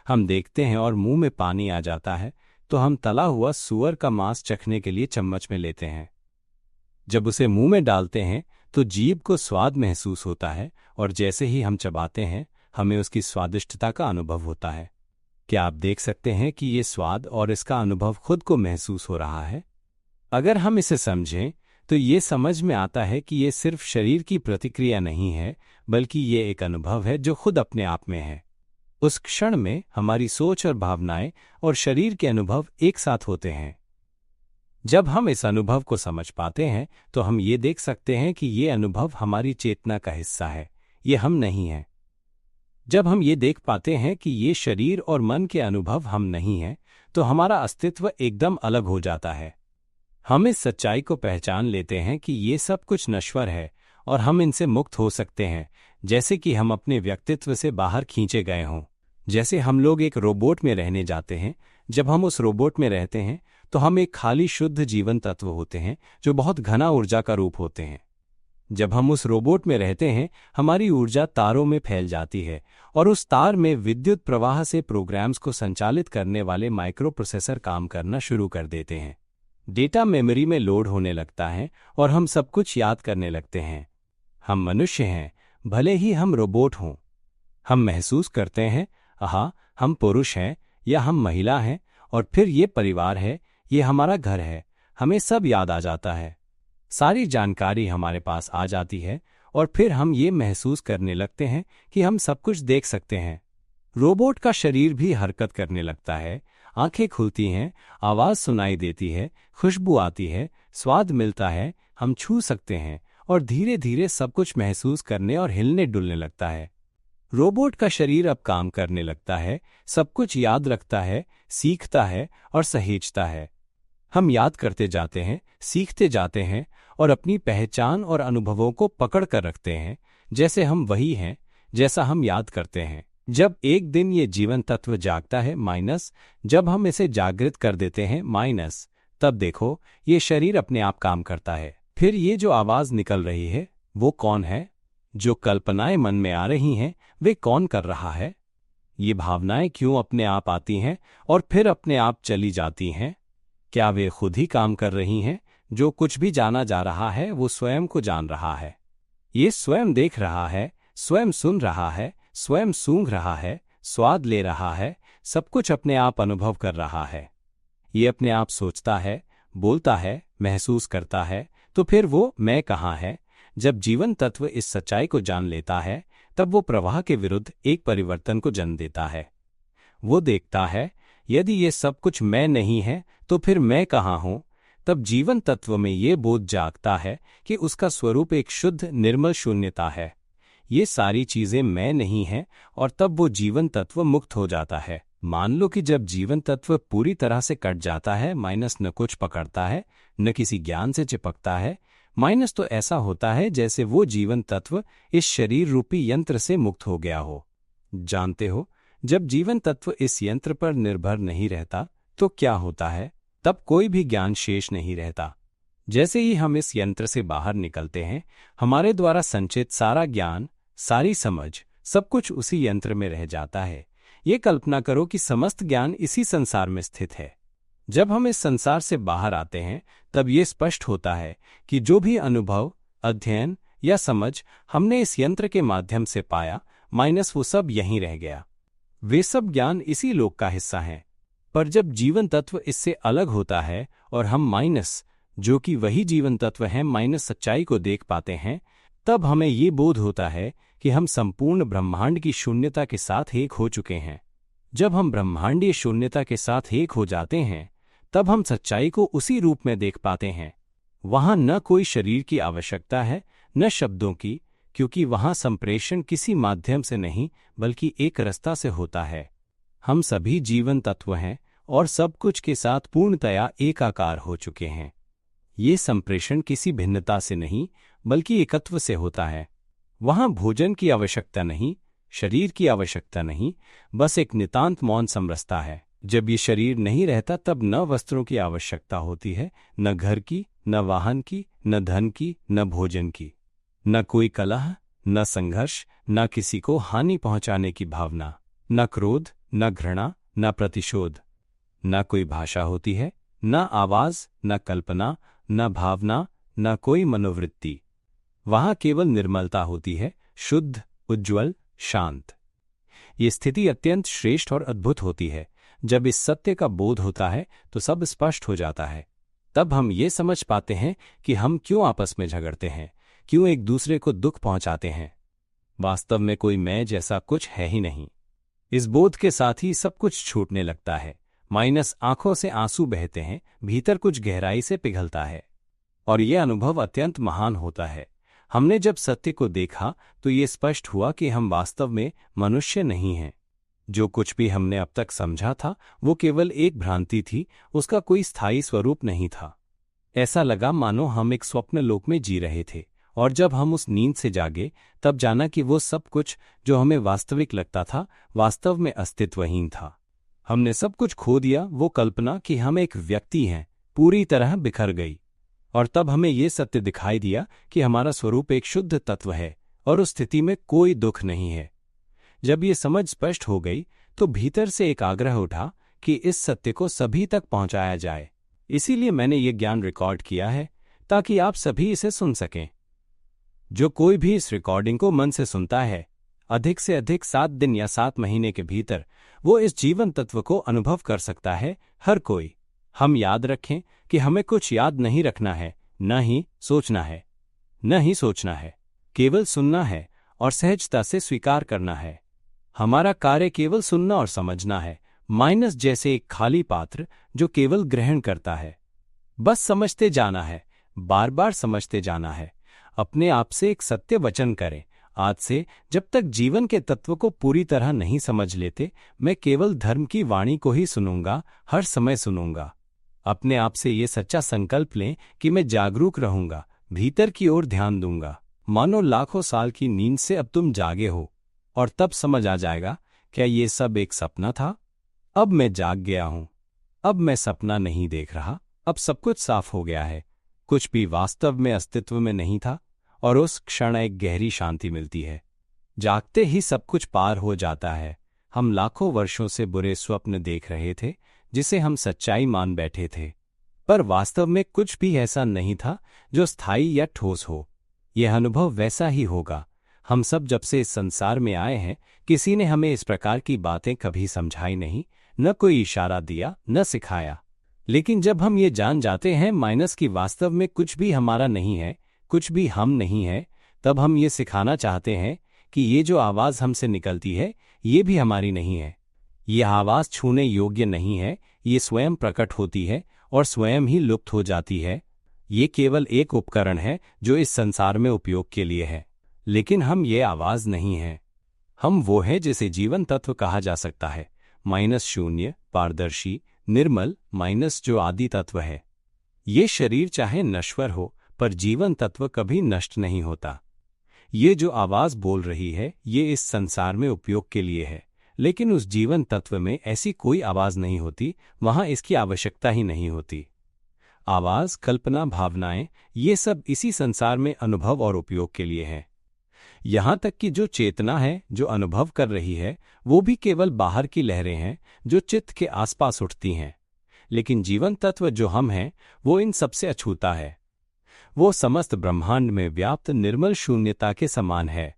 हम देखते हैं और मुंह में पानी आ जाता है, तो हम तला हुआ सूअर का मांस चखने के लिए चम्मच में लेते हैं। जब उसे मुंह में डालते हैं तो जीभ को स्वाद महसूस होता है, और जैसे ही हम चबाते हैं हमें उसकी स्वादिष्टता का अनुभव होता है। क्या आप देख सकते हैं कि ये स्वाद और इसका अनुभव खुद को महसूस हो रहा है? अगर हम इसे समझें तो ये समझ में आता है कि ये सिर्फ शरीर की प्रतिक्रिया नहीं है, बल्कि ये एक अनुभव है जो खुद अपने आप में है। उस क्षण में हमारी सोच और भावनाएं और शरीर के अनुभव एक साथ होते हैं। जब हम इस अनुभव को समझ पाते हैं तो हम ये देख सकते हैं कि ये अनुभव हमारी चेतना का हिस्सा है, ये हम नहीं हैं। जब हम ये देख पाते हैं कि ये शरीर और मन के अनुभव हम नहीं हैं, तो हमारा अस्तित्व एकदम अलग हो जाता है। हम इस सच्चाई को पहचान लेते हैं कि ये सब कुछ नश्वर है और हम इनसे मुक्त हो सकते हैं, जैसे कि हम अपने व्यक्तित्व से बाहर खींचे गए हों। जैसे हम लोग एक रोबोट में रहने जाते हैं। जब हम उस रोबोट में रहते हैं तो हम एक खाली शुद्ध जीवन तत्व होते हैं जो बहुत घना ऊर्जा का रूप होते हैं। जब हम उस रोबोट में रहते हैं, हमारी ऊर्जा तारों में फैल जाती है और उस तार में विद्युत प्रवाह से प्रोग्राम्स को संचालित करने वाले माइक्रो प्रोसेसर काम करना शुरू कर देते हैं। डेटा मेमोरी में लोड होने लगता है और हम सब कुछ याद करने लगते हैं। हम मनुष्य हैं, भले ही हम रोबोट हों। हम महसूस करते हैं, आहा, हम पुरुष हैं या हम महिला हैं, और फिर ये परिवार है, ये हमारा घर है। हमें सब याद आ जाता है, सारी जानकारी हमारे पास आ जाती है, और फिर हम ये महसूस करने लगते हैं कि हम सब कुछ देख सकते हैं। रोबोट का शरीर भी हरकत करने लगता है, आंखें खुलती हैं, आवाज सुनाई देती है, खुशबू आती है, स्वाद मिलता है, हम छू सकते हैं, और धीरे धीरे सब कुछ महसूस करने और हिलने डुलने लगता है। रोबोट का शरीर अब काम करने लगता है, सब कुछ याद रखता है, सीखता है और सहेजता है। हम याद करते जाते हैं, सीखते जाते हैं और अपनी पहचान और अनुभवों को पकड़ कर रखते हैं, जैसे हम वही हैं जैसा हम याद करते हैं। जब एक दिन ये जीवन तत्व जागता है माइनस, जब हम इसे जागृत कर देते हैं माइनस, तब देखो ये शरीर अपने आप काम करता है। फिर ये जो आवाज निकल रही है वो कौन है? जो कल्पनाएं मन में आ रही हैं वे कौन कर रहा है? ये भावनाएं क्यों अपने आप आती हैं और फिर अपने आप चली जाती हैं? क्या वे खुद ही काम कर रही हैं? जो कुछ भी जाना जा रहा है वो स्वयं को जान रहा है। ये स्वयं देख रहा है, स्वयं सुन रहा है, स्वयं सूंघ रहा है, स्वाद ले रहा है, सब कुछ अपने आप अनुभव कर रहा है। ये अपने आप सोचता है, बोलता है, महसूस करता है। तो फिर वो मैं कहाँ है? जब जीवन तत्व इस सच्चाई को जान लेता है, तब वो प्रवाह के विरुद्ध एक परिवर्तन को जन्म देता है। वो देखता है, यदि ये सब कुछ मैं नहीं है तो फिर मैं कहाँ हूँ? तब जीवन तत्व में ये बोध जागता है कि उसका स्वरूप एक शुद्ध निर्मल शून्यता है। ये सारी चीजें मैं नहीं हैं और तब वो जीवन तत्व मुक्त हो जाता है। मान लो कि जब जीवन तत्व पूरी तरह से कट जाता है, माइनस न कुछ पकड़ता है, न किसी ज्ञान से चिपकता है, माइनस तो ऐसा होता है जैसे वो जीवन तत्व इस शरीर रूपी यंत्र से मुक्त हो गया हो। जानते हो, जब जीवन तत्व इस यंत्र पर निर्भर नहीं रहता तो क्या होता है? तब कोई भी ज्ञान शेष नहीं रहता। जैसे ही हम इस यंत्र से बाहर निकलते हैं, हमारे द्वारा संचित सारा ज्ञान, सारी समझ, सब कुछ उसी यंत्र में रह जाता है। ये कल्पना करो कि समस्त ज्ञान इसी संसार में स्थित है। जब हम इस संसार से बाहर आते हैं, तब ये स्पष्ट होता है कि जो भी अनुभव, अध्ययन या समझ हमने इस यंत्र के माध्यम से पाया, माइनस वो सब यहीं रह गया। वे सब ज्ञान इसी लोक का हिस्सा हैं। पर जब जीवन तत्व इससे अलग होता है और हम माइनस, जो कि वही जीवन तत्व है, माइनस सच्चाई को देख पाते हैं, तब हमें ये बोध होता है कि हम संपूर्ण ब्रह्मांड की शून्यता के साथ एक हो चुके हैं। जब हम ब्रह्मांडीय शून्यता के साथ एक हो जाते हैं, तब हम सच्चाई को उसी रूप में देख पाते हैं। वहां न कोई शरीर की आवश्यकता है, न शब्दों की, क्योंकि वहां संप्रेषण किसी माध्यम से नहीं बल्कि एक रास्ता से होता है। हम सभी जीवन तत्व हैं और सब कुछ के साथ पूर्णतया एकाकार हो चुके हैं। ये संप्रेषण किसी भिन्नता से नहीं बल्कि एकत्व से होता है। वहां भोजन की आवश्यकता नहीं, शरीर की आवश्यकता नहीं, बस एक नितांत मौन समरसता है। जब ये शरीर नहीं रहता तब न वस्त्रों की आवश्यकता होती है, न घर की, न वाहन की, न धन की, न भोजन की, न कोई कलह, न संघर्ष, न किसी को हानि पहुंचाने की भावना, न क्रोध, न घृणा, न प्रतिशोध। न कोई भाषा होती है, न आवाज, न कल्पना, न भावना, न कोई मनोवृत्ति। वहां केवल निर्मलता होती है, शुद्ध, उज्ज्वल, शांत। ये स्थिति अत्यंत श्रेष्ठ और अद्भुत होती है। जब इस सत्य का बोध होता है तो सब स्पष्ट हो जाता है। तब हम ये समझ पाते हैं कि हम क्यों आपस में झगड़ते हैं, क्यों एक दूसरे को दुख पहुंचाते हैं। वास्तव में कोई मैं जैसा कुछ है ही नहीं। इस बोध के साथ ही सब कुछ छूटने लगता है। माइनस आंखों से आंसू बहते हैं, भीतर कुछ गहराई से पिघलता है और यह अनुभव अत्यंत महान होता है। हमने जब सत्य को देखा तो ये स्पष्ट हुआ कि हम वास्तव में मनुष्य नहीं हैं। जो कुछ भी हमने अब तक समझा था वो केवल एक भ्रांति थी, उसका कोई स्थायी स्वरूप नहीं था। ऐसा लगा मानो हम एक स्वप्न लोक में जी रहे थे, और जब हम उस नींद से जागे तब जाना कि वो सब कुछ जो हमें वास्तविक लगता था वास्तव में अस्तित्वहीन था। हमने सब कुछ खो दिया। वो कल्पना कि हम एक व्यक्ति हैं पूरी तरह बिखर गई, और तब हमें ये सत्य दिखाई दिया कि हमारा स्वरूप एक शुद्ध तत्व है और उस स्थिति में कोई दुख नहीं है। जब ये समझ स्पष्ट हो गई तो भीतर से एक आग्रह उठा कि इस सत्य को सभी तक पहुंचाया जाए। इसीलिए मैंने ये ज्ञान रिकॉर्ड किया है ताकि आप सभी इसे सुन सकें। जो कोई भी इस रिकॉर्डिंग को मन से सुनता है, अधिक से अधिक 7 दिन या 7 महीने के भीतर वो इस जीवन तत्व को अनुभव कर सकता है। हर कोई। हम याद रखें कि हमें कुछ याद नहीं रखना है, न ही सोचना है, न ही सोचना है, केवल सुनना है और सहजता से स्वीकार करना है। हमारा कार्य केवल सुनना और समझना है, माइनस जैसे एक खाली पात्र जो केवल ग्रहण करता है। बस समझते जाना है, बार बार समझते जाना है। अपने आप से एक सत्य वचन करें, आज से जब तक जीवन के तत्व को पूरी तरह नहीं समझ लेते, मैं केवल धर्म की वाणी को ही सुनूंगा, हर समय सुनूंगा। अपने आप से ये सच्चा संकल्प लें कि मैं जागरूक रहूंगा, भीतर की ओर ध्यान दूंगा। मानो लाखों साल की नींद से अब तुम जागे हो, और तब समझ आ जाएगा क्या ये सब एक सपना था। अब मैं जाग गया हूं। अब मैं सपना नहीं देख रहा। अब सब कुछ साफ हो गया है। कुछ भी वास्तव में अस्तित्व में नहीं था, और उस क्षण एक गहरी शांति मिलती है। जागते ही सब कुछ पार हो जाता है। हम लाखों वर्षों से बुरे स्वप्न देख रहे थे जिसे हम सच्चाई मान बैठे थे, पर वास्तव में कुछ भी ऐसा नहीं था जो स्थायी या ठोस हो। यह अनुभव वैसा ही होगा। हम सब जब से इस संसार में आए हैं, किसी ने हमें इस प्रकार की बातें कभी समझाई नहीं, न कोई इशारा दिया, न सिखाया। लेकिन जब हम ये जान जाते हैं माइनस की वास्तव में कुछ भी हमारा नहीं है, कुछ भी हम नहीं है, तब हम ये सिखाना चाहते हैं कि ये जो आवाज़ हमसे निकलती है ये भी हमारी नहीं है। यह आवाज़ छूने योग्य नहीं है, ये स्वयं प्रकट होती है और स्वयं ही लुप्त हो जाती है। ये केवल एक उपकरण है जो इस संसार में उपयोग के लिए है, लेकिन हम ये आवाज़ नहीं हैं। हम वो हैं जिसे जीवन तत्व कहा जा सकता है, माइनस शून्य, पारदर्शी, निर्मल, माइनस जो आदि तत्व है। ये शरीर चाहे नश्वर हो, पर जीवन तत्व कभी नष्ट नहीं होता। ये जो आवाज़ बोल रही है ये इस संसार में उपयोग के लिए है, लेकिन उस जीवन तत्व में ऐसी कोई आवाज़ नहीं होती, वहाँ इसकी आवश्यकता ही नहीं होती। आवाज़, कल्पना, भावनाएं, ये सब इसी संसार में अनुभव और उपयोग के लिए हैं। यहाँ तक कि जो चेतना है, जो अनुभव कर रही है, वो भी केवल बाहर की लहरें हैं जो चित्त के आसपास उठती हैं। लेकिन जीवन तत्व जो हम हैं वो इन सबसे अछूता है। वो समस्त ब्रह्मांड में व्याप्त निर्मल शून्यता के समान है।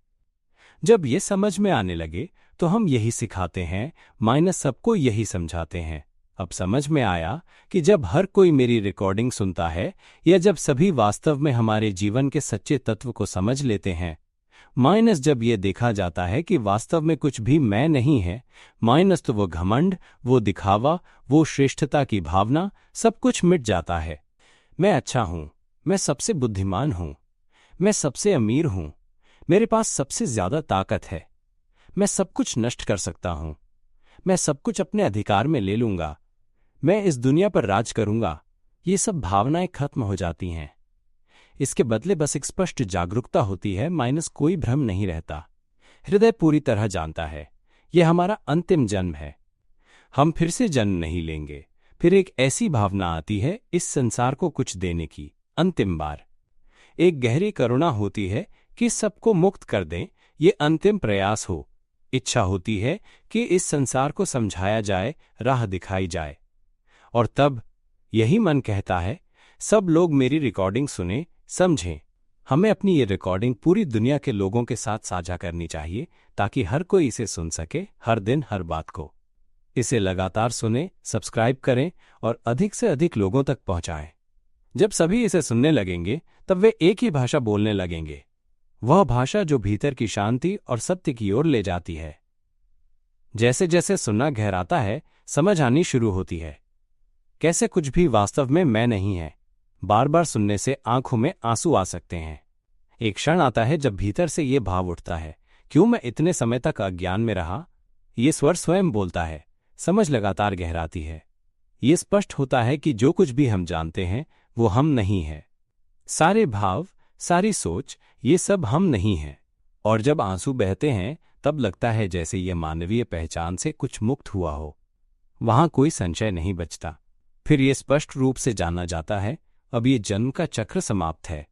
जब ये समझ में आने लगे तो हम यही सिखाते हैं, माइनस सबको यही समझाते हैं। अब समझ में आया कि जब हर कोई मेरी रिकॉर्डिंग सुनता है या जब सभी वास्तव में हमारे जीवन के सच्चे तत्व को समझ लेते हैं, माइनस जब ये देखा जाता है कि वास्तव में कुछ भी मैं नहीं है, माइनस तो वो घमंड, वो दिखावा, वो श्रेष्ठता की भावना, सब कुछ मिट जाता है। मैं अच्छा हूं, मैं सबसे बुद्धिमान हूं, मैं सबसे अमीर हूं, मेरे पास सबसे ज्यादा ताकत है, मैं सब कुछ नष्ट कर सकता हूं, मैं सब कुछ अपने अधिकार में ले लूंगा, मैं इस दुनिया पर राज करूंगा। ये सब भावनाएं खत्म हो जाती हैं। इसके बदले बस एक स्पष्ट जागरूकता होती है, माइनस कोई भ्रम नहीं रहता। हृदय पूरी तरह जानता है यह हमारा अंतिम जन्म है, हम फिर से जन्म नहीं लेंगे। फिर एक ऐसी भावना आती है इस संसार को कुछ देने की, अंतिम बार। एक गहरी करुणा होती है कि सबको मुक्त कर दें, ये अंतिम प्रयास हो। इच्छा होती है कि इस संसार को समझाया जाए, राह दिखाई जाए। और तब यही मन कहता है सब लोग मेरी रिकॉर्डिंग सुने, समझें। हमें अपनी ये रिकॉर्डिंग पूरी दुनिया के लोगों के साथ साझा करनी चाहिए ताकि हर कोई इसे सुन सके, हर दिन हर बात को। इसे लगातार सुने, सब्सक्राइब करें और अधिक से अधिक लोगों तक पहुंचाएं। जब सभी इसे सुनने लगेंगे तब वे एक ही भाषा बोलने लगेंगे, वह भाषा जो भीतर की शांति और सत्य की ओर ले जाती है। जैसे जैसे सुनना गहराता है, समझ आनी शुरू होती है कैसे कुछ भी वास्तव में मैं नहीं है। बार बार सुनने से आंखों में आंसू आ सकते हैं। एक क्षण आता है जब भीतर से ये भाव उठता है, क्यों मैं इतने समय तक अज्ञान में रहा। ये स्वर स्वयं बोलता है, समझ लगातार गहराती है। ये स्पष्ट होता है कि जो कुछ भी हम जानते हैं वो हम नहीं है। सारे भाव, सारी सोच, ये सब हम नहीं हैं। और जब आंसू बहते हैं तब लगता है जैसे ये मानवीय पहचान से कुछ मुक्त हुआ हो, वहां कोई संशय नहीं बचता। फिर ये स्पष्ट रूप से जाना जाता है, अब ये जन्म का चक्र समाप्त है।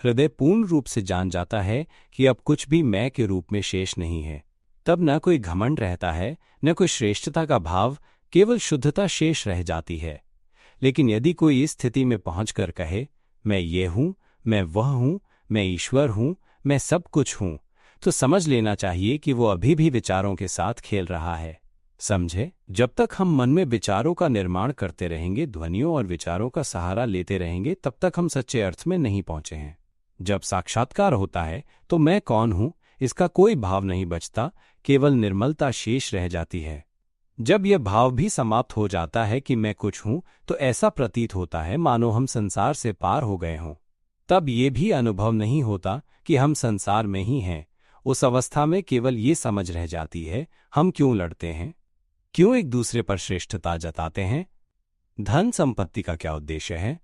हृदय पूर्ण रूप से जान जाता है कि अब कुछ भी मैं के रूप में शेष नहीं है। तब न कोई घमंड रहता है, न कोई श्रेष्ठता का भाव, केवल शुद्धता शेष रह जाती है। लेकिन यदि कोई इस स्थिति में पहुंचकर कहे मैं ये हूं, मैं वह हूं, मैं ईश्वर हूं, मैं सब कुछ हूं, तो समझ लेना चाहिए कि वो अभी भी विचारों के साथ खेल रहा है। समझे, जब तक हम मन में विचारों का निर्माण करते रहेंगे, ध्वनियों और विचारों का सहारा लेते रहेंगे, तब तक हम सच्चे अर्थ में नहीं पहुंचे हैं। जब साक्षात्कार होता है तो मैं कौन हूं इसका कोई भाव नहीं बचता, केवल निर्मलता शेष रह जाती है। जब यह भाव भी समाप्त हो जाता है कि मैं कुछ हूं, तो ऐसा प्रतीत होता है मानो हम संसार से पार हो गए हों। तब ये भी अनुभव नहीं होता कि हम संसार में ही हैं। उस अवस्था में केवल ये समझ रह जाती है, हम क्यों लड़ते हैं, क्यों एक दूसरे पर श्रेष्ठता जताते हैं, धन संपत्ति का क्या उद्देश्य है।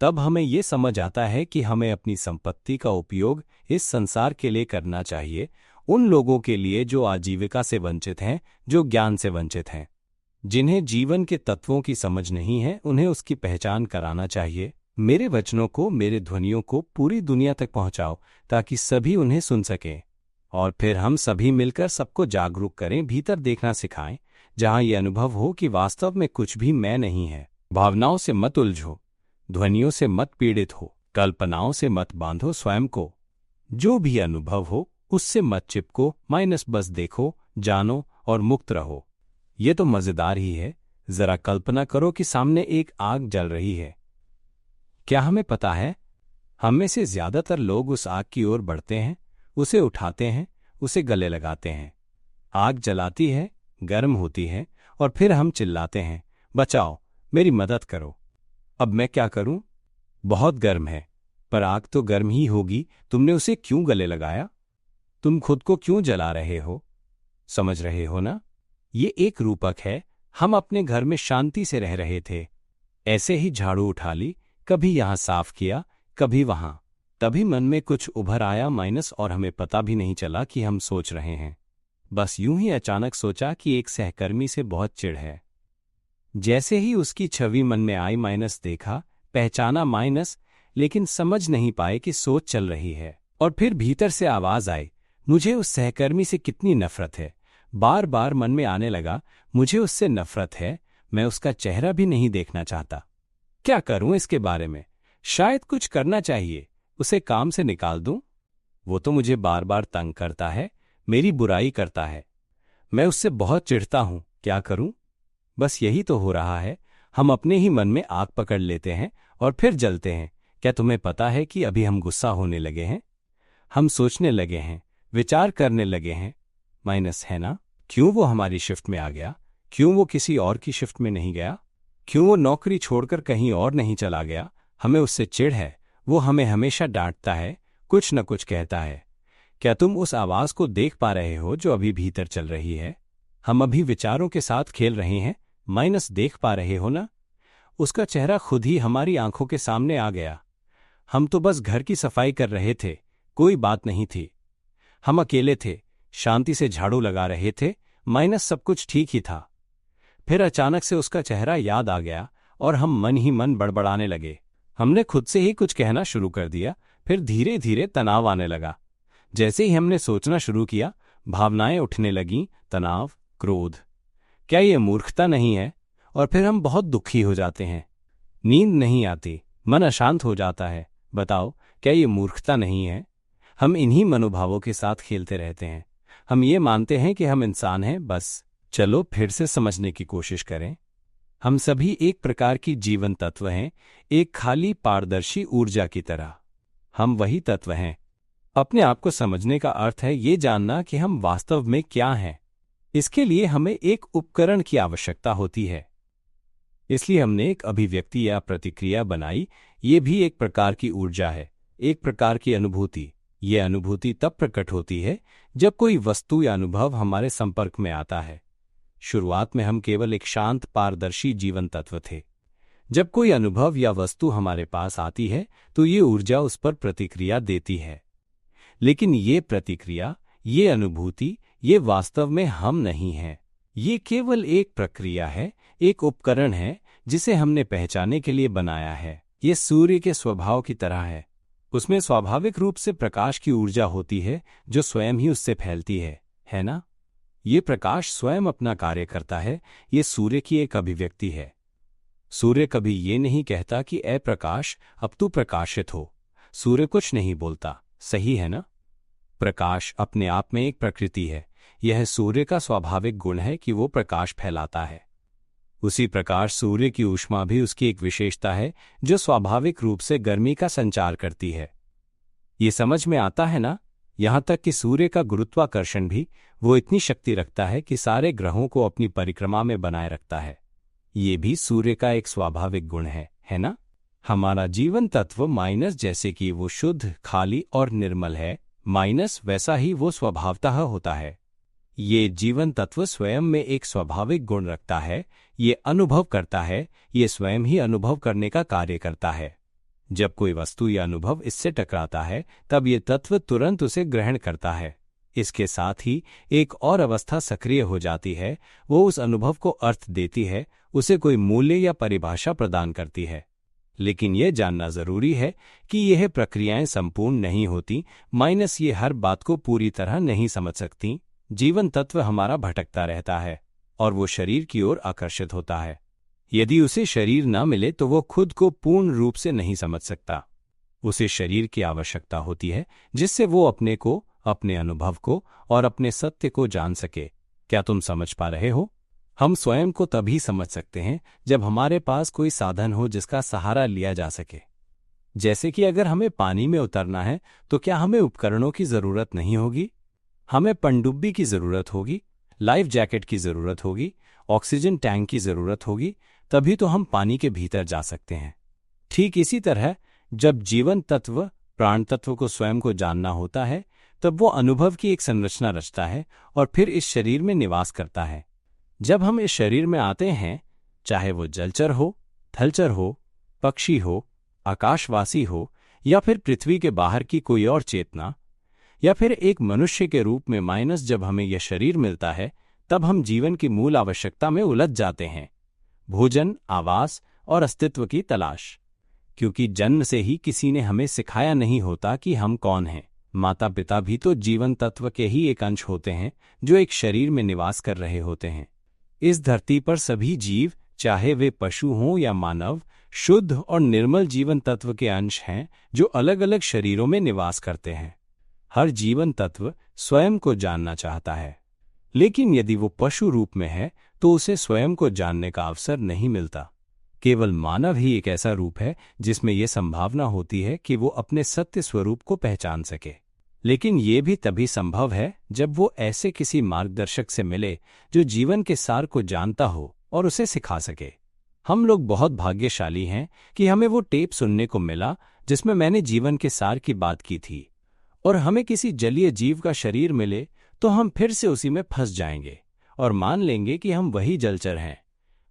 तब हमें ये समझ आता है कि हमें अपनी संपत्ति का उपयोग इस संसार के लिए करना चाहिए, उन लोगों के लिए जो आजीविका से वंचित हैं, जो ज्ञान से वंचित हैं, जिन्हें जीवन के तत्वों की समझ नहीं है, उन्हें उसकी पहचान कराना चाहिए। मेरे वचनों को, मेरे ध्वनियों को पूरी दुनिया तक पहुंचाओ ताकि सभी उन्हें सुन सकें। और फिर हम सभी मिलकर सबको जागरूक करें, भीतर देखना सिखाएं, जहां ये अनुभव हो कि वास्तव में कुछ भी मैं नहीं है। भावनाओं से मत उलझो, ध्वनियों से मत पीड़ित हो, कल्पनाओं से मत बांधो स्वयं को। जो भी अनुभव हो उससे मत चिपको, बस देखो, जानो और मुक्त रहो। ये तो मजेदार ही है। जरा कल्पना करो कि सामने एक आग जल रही है। क्या हमें पता है? हम में से ज्यादातर लोग उस आग की ओर बढ़ते हैं, उसे उठाते हैं, उसे गले लगाते हैं। आग जलाती है, गर्म होती है, और फिर हम चिल्लाते हैं, बचाओ, मेरी मदद करो। अब मैं क्या करूं? बहुत गर्म है। पर आग तो गर्म ही होगी, तुमने उसे क्यों गले लगाया? तुम खुद को क्यों जला रहे हो? समझ रहे हो ना? ये एक रूपक है। हम अपने घर में शांति से रह रहे थे, ऐसे ही झाड़ू उठा ली, कभी यहां साफ किया, कभी वहां। तभी मन में कुछ उभर आया और हमें पता भी नहीं चला कि हम सोच रहे हैं। बस यूं ही अचानक सोचा कि एक सहकर्मी से बहुत चिढ़ है। जैसे ही उसकी छवि मन में आई, देखा, पहचाना, लेकिन समझ नहीं पाए कि सोच चल रही है। और फिर भीतर से आवाज आई, मुझे उस सहकर्मी से कितनी नफरत है। बार बार मन में आने लगा, मुझे उससे नफरत है, मैं उसका चेहरा भी नहीं देखना चाहता। क्या करूं इसके बारे में? शायद कुछ करना चाहिए। उसे काम से निकाल दूं? वो तो मुझे बार बार तंग करता है, मेरी बुराई करता है। मैं उससे बहुत चिढ़ता हूं, क्या करूं? बस यही तो हो रहा है। हम अपने ही मन में आग पकड़ लेते हैं और फिर जलते हैं। क्या तुम्हें पता है कि अभी हम गुस्सा होने लगे हैं? हम सोचने लगे हैं, विचार करने लगे हैं, है ना? क्यों वो हमारी शिफ्ट में आ गया? क्यों वो किसी और की शिफ्ट में नहीं गया? क्यों वो नौकरी छोड़कर कहीं और नहीं चला गया? हमें उससे चिढ़ है। वो हमें हमेशा डांटता है, कुछ न कुछ कहता है। क्या तुम उस आवाज को देख पा रहे हो जो अभी भीतर चल रही है? हम अभी विचारों के साथ खेल रहे हैं, देख पा रहे हो ना? उसका चेहरा खुद ही हमारी आंखों के सामने आ गया। हम तो बस घर की सफाई कर रहे थे, कोई बात नहीं थी। हम अकेले थे, शांति से झाड़ू लगा रहे थे, सब कुछ ठीक ही था। फिर अचानक से उसका चेहरा याद आ गया और हम मन ही मन बड़बड़ाने लगे। हमने खुद से ही कुछ कहना शुरू कर दिया। फिर धीरे धीरे तनाव आने लगा। जैसे ही हमने सोचना शुरू किया, भावनाएं उठने लगीं, तनाव, क्रोध। क्या ये मूर्खता नहीं है? और फिर हम बहुत दुखी हो जाते हैं, नींद नहीं आती, मन अशांत हो जाता है। बताओ, क्या ये मूर्खता नहीं है? हम इन्हीं मनोभावों के साथ खेलते रहते हैं। हम ये मानते हैं कि हम इंसान हैं, बस। चलो फिर से समझने की कोशिश करें। हम सभी एक प्रकार की जीवन तत्व हैं, एक खाली पारदर्शी ऊर्जा की तरह। हम वही तत्व हैं। अपने आप को समझने का अर्थ है ये जानना कि हम वास्तव में क्या हैं। इसके लिए हमें एक उपकरण की आवश्यकता होती है। इसलिए हमने एक अभिव्यक्ति या प्रतिक्रिया बनाई। ये भी एक प्रकार की ऊर्जा है, एक प्रकार की अनुभूति। ये अनुभूति तब प्रकट होती है जब कोई वस्तु या अनुभव हमारे संपर्क में आता है। शुरुआत में हम केवल एक शांत पारदर्शी जीवन तत्व थे। जब कोई अनुभव या वस्तु हमारे पास आती है तो ये ऊर्जा उस पर प्रतिक्रिया देती है। लेकिन ये प्रतिक्रिया, ये अनुभूति, ये वास्तव में हम नहीं हैं। ये केवल एक प्रक्रिया है, एक उपकरण है जिसे हमने पहचानने के लिए बनाया है। ये सूर्य के स्वभाव की तरह है। उसमें स्वाभाविक रूप से प्रकाश की ऊर्जा होती है जो स्वयं ही उससे फैलती है ना? ये प्रकाश स्वयं अपना कार्य करता है। ये सूर्य की एक अभिव्यक्ति है। सूर्य कभी ये नहीं कहता कि ए प्रकाश, अब तू प्रकाशित हो। सूर्य कुछ नहीं बोलता, सही है ना? प्रकाश अपने आप में एक प्रकृति है। यह सूर्य का स्वाभाविक गुण है कि वो प्रकाश फैलाता है। उसी प्रकार सूर्य की ऊष्मा भी उसकी एक विशेषता है जो स्वाभाविक रूप से गर्मी का संचार करती है। ये समझ में आता है ना? यहां तक कि सूर्य का गुरुत्वाकर्षण भी, वो इतनी शक्ति रखता है कि सारे ग्रहों को अपनी परिक्रमा में बनाए रखता है। ये भी सूर्य का एक स्वाभाविक गुण है ना? हमारा जीवन तत्व जैसे कि वो शुद्ध, खाली और निर्मल है, वैसा ही वो स्वभावतः होता है। ये जीवन तत्व स्वयं में एक स्वाभाविक गुण रखता है। ये अनुभव करता है, ये स्वयं ही अनुभव करने का कार्य करता है। जब कोई वस्तु या अनुभव इससे टकराता है तब ये तत्व तुरंत उसे ग्रहण करता है। इसके साथ ही एक और अवस्था सक्रिय हो जाती है। वो उस अनुभव को अर्थ देती है, उसे कोई मूल्य या परिभाषा प्रदान करती है। लेकिन यह जानना जरूरी है कि यह प्रक्रियाएं संपूर्ण नहीं होती, माइनस ये हर बात को पूरी तरह नहीं समझ सकती। जीवन तत्व हमारा भटकता रहता है और वो शरीर की ओर आकर्षित होता है। यदि उसे शरीर न मिले तो वो खुद को पूर्ण रूप से नहीं समझ सकता। उसे शरीर की आवश्यकता होती है जिससे वो अपने को, अपने अनुभव को और अपने सत्य को जान सके। क्या तुम समझ पा रहे हो? हम स्वयं को तभी समझ सकते हैं जब हमारे पास कोई साधन हो जिसका सहारा लिया जा सके। जैसे कि अगर हमें पानी में उतरना है तो क्या हमें उपकरणों की जरूरत नहीं होगी? हमें पनडुब्बी की जरूरत होगी, लाइफ जैकेट की जरूरत होगी, ऑक्सीजन टैंक की जरूरत होगी, तभी तो हम पानी के भीतर जा सकते हैं। ठीक इसी तरह जब जीवन तत्व, प्राण तत्व को स्वयं को जानना होता है, तब वो अनुभव की एक संरचना रचता है और फिर इस शरीर में निवास करता है। जब हम इस शरीर में आते हैं, चाहे वो जलचर हो, थलचर हो, पक्षी हो, आकाशवासी हो या फिर पृथ्वी के बाहर की कोई और चेतना, या फिर एक मनुष्य के रूप में, माइनस जब हमें यह शरीर मिलता है तब हम जीवन की मूल आवश्यकता में उलझ जाते हैं। भोजन, आवास और अस्तित्व की तलाश। क्योंकि जन्म से ही किसी ने हमें सिखाया नहीं होता कि हम कौन हैं। माता पिता भी तो जीवन तत्व के ही एक अंश होते हैं जो एक शरीर में निवास कर रहे होते हैं। इस धरती पर सभी जीव, चाहे वे पशु हों या मानव, शुद्ध और निर्मल जीवन तत्व के अंश हैं जो अलग अलग शरीरों में निवास करते हैं। हर जीवन तत्व स्वयं को जानना चाहता है, लेकिन यदि वो पशु रूप में है तो उसे स्वयं को जानने का अवसर नहीं मिलता। केवल मानव ही एक ऐसा रूप है जिसमें यह संभावना होती है कि वो अपने सत्य स्वरूप को पहचान सके। लेकिन ये भी तभी संभव है जब वो ऐसे किसी मार्गदर्शक से मिले जो जीवन के सार को जानता हो और उसे सिखा सके। हम लोग बहुत भाग्यशाली हैं कि हमें वो टेप सुनने को मिला जिसमें मैंने जीवन के सार की बात की थी, और हमें किसी जलीय जीव का शरीर मिले तो हम फिर से उसी में फंस जाएंगे और मान लेंगे कि हम वही जलचर हैं।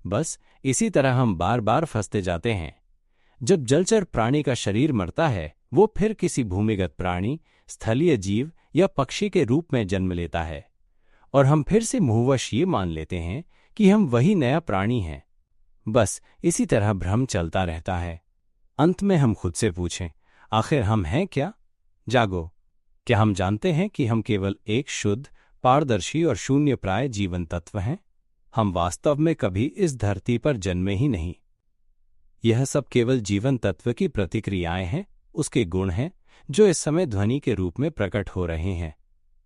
बस इसी तरह हम बार बार फंसते जाते हैं। जब जलचर प्राणी का शरीर मरता है, वो फिर किसी भूमिगत प्राणी, स्थलीय जीव या पक्षी के रूप में जन्म लेता है और हम फिर से मुंहवश ये मान लेते हैं कि हम वही नया प्राणी हैं। बस इसी तरह भ्रम चलता रहता है। अंत में हम खुद से पूछें, आखिर हम हैं क्या? जागो। क्या हम जानते हैं कि हम केवल एक शुद्ध, पारदर्शी और शून्य प्राय जीवन तत्व हैं? हम वास्तव में कभी इस धरती पर जन्मे ही नहीं। यह सब केवल जीवन तत्व की प्रतिक्रियाएं हैं, उसके गुण हैं जो इस समय ध्वनि के रूप में प्रकट हो रहे हैं।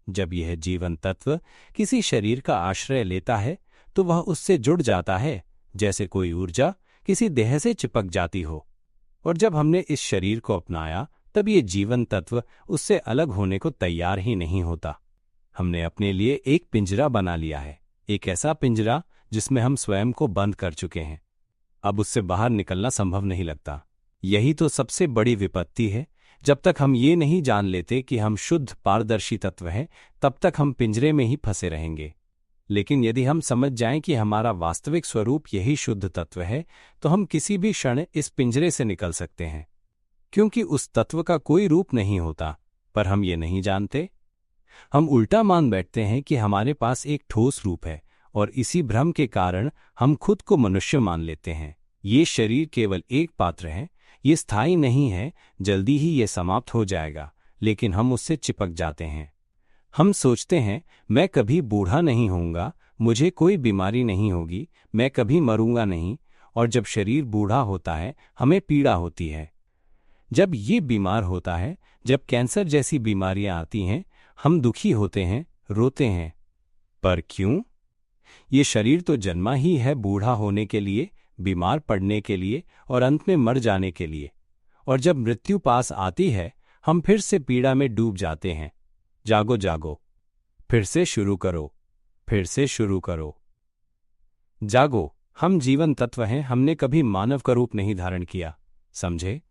जब यह जीवन तत्व किसी शरीर का आश्रय लेता है तो वह उससे जुड़ जाता है, जैसे कोई ऊर्जा किसी देह से चिपक जाती हो। और जब हमने इस शरीर को अपनाया तब ये जीवन तत्व उससे अलग होने को तैयार ही नहीं होता। हमने अपने लिए एक पिंजरा बना लिया है, एक ऐसा पिंजरा जिसमें हम स्वयं को बंद कर चुके हैं। अब उससे बाहर निकलना संभव नहीं लगता। यही तो सबसे बड़ी विपत्ति है। जब तक हम ये नहीं जान लेते कि हम शुद्ध पारदर्शी तत्व हैं, तब तक हम पिंजरे में ही फंसे रहेंगे। लेकिन यदि हम समझ जाएं कि हमारा वास्तविक स्वरूप यही शुद्ध तत्व है, तो हम किसी भी क्षण इस पिंजरे से निकल सकते हैं। क्योंकि उस तत्व का कोई रूप नहीं होता, पर हम ये नहीं जानते। हम उल्टा मान बैठते हैं कि हमारे पास एक ठोस रूप है और इसी भ्रम के कारण हम खुद को मनुष्य मान लेते हैं। ये शरीर केवल एक पात्र है, ये स्थायी नहीं है, जल्दी ही ये समाप्त हो जाएगा, लेकिन हम उससे चिपक जाते हैं। हम सोचते हैं, मैं कभी बूढ़ा नहीं होऊंगा, मुझे कोई बीमारी नहीं होगी, मैं कभी मरूंगा नहीं। और जब शरीर बूढ़ा होता है, हमें पीड़ा होती है। जब ये बीमार होता है, जब कैंसर जैसी बीमारियां आती हैं, हम दुखी होते हैं, रोते हैं। पर क्यों? ये शरीर तो जन्मा ही है बूढ़ा होने के लिए, बीमार पड़ने के लिए और अंत में मर जाने के लिए। और जब मृत्यु पास आती है, हम फिर से पीड़ा में डूब जाते हैं। जागो जागो, फिर से शुरू करो, फिर से शुरू करो। जागो, हम जीवन तत्व हैं, हमने कभी मानव का रूप नहीं धारण किया, समझे?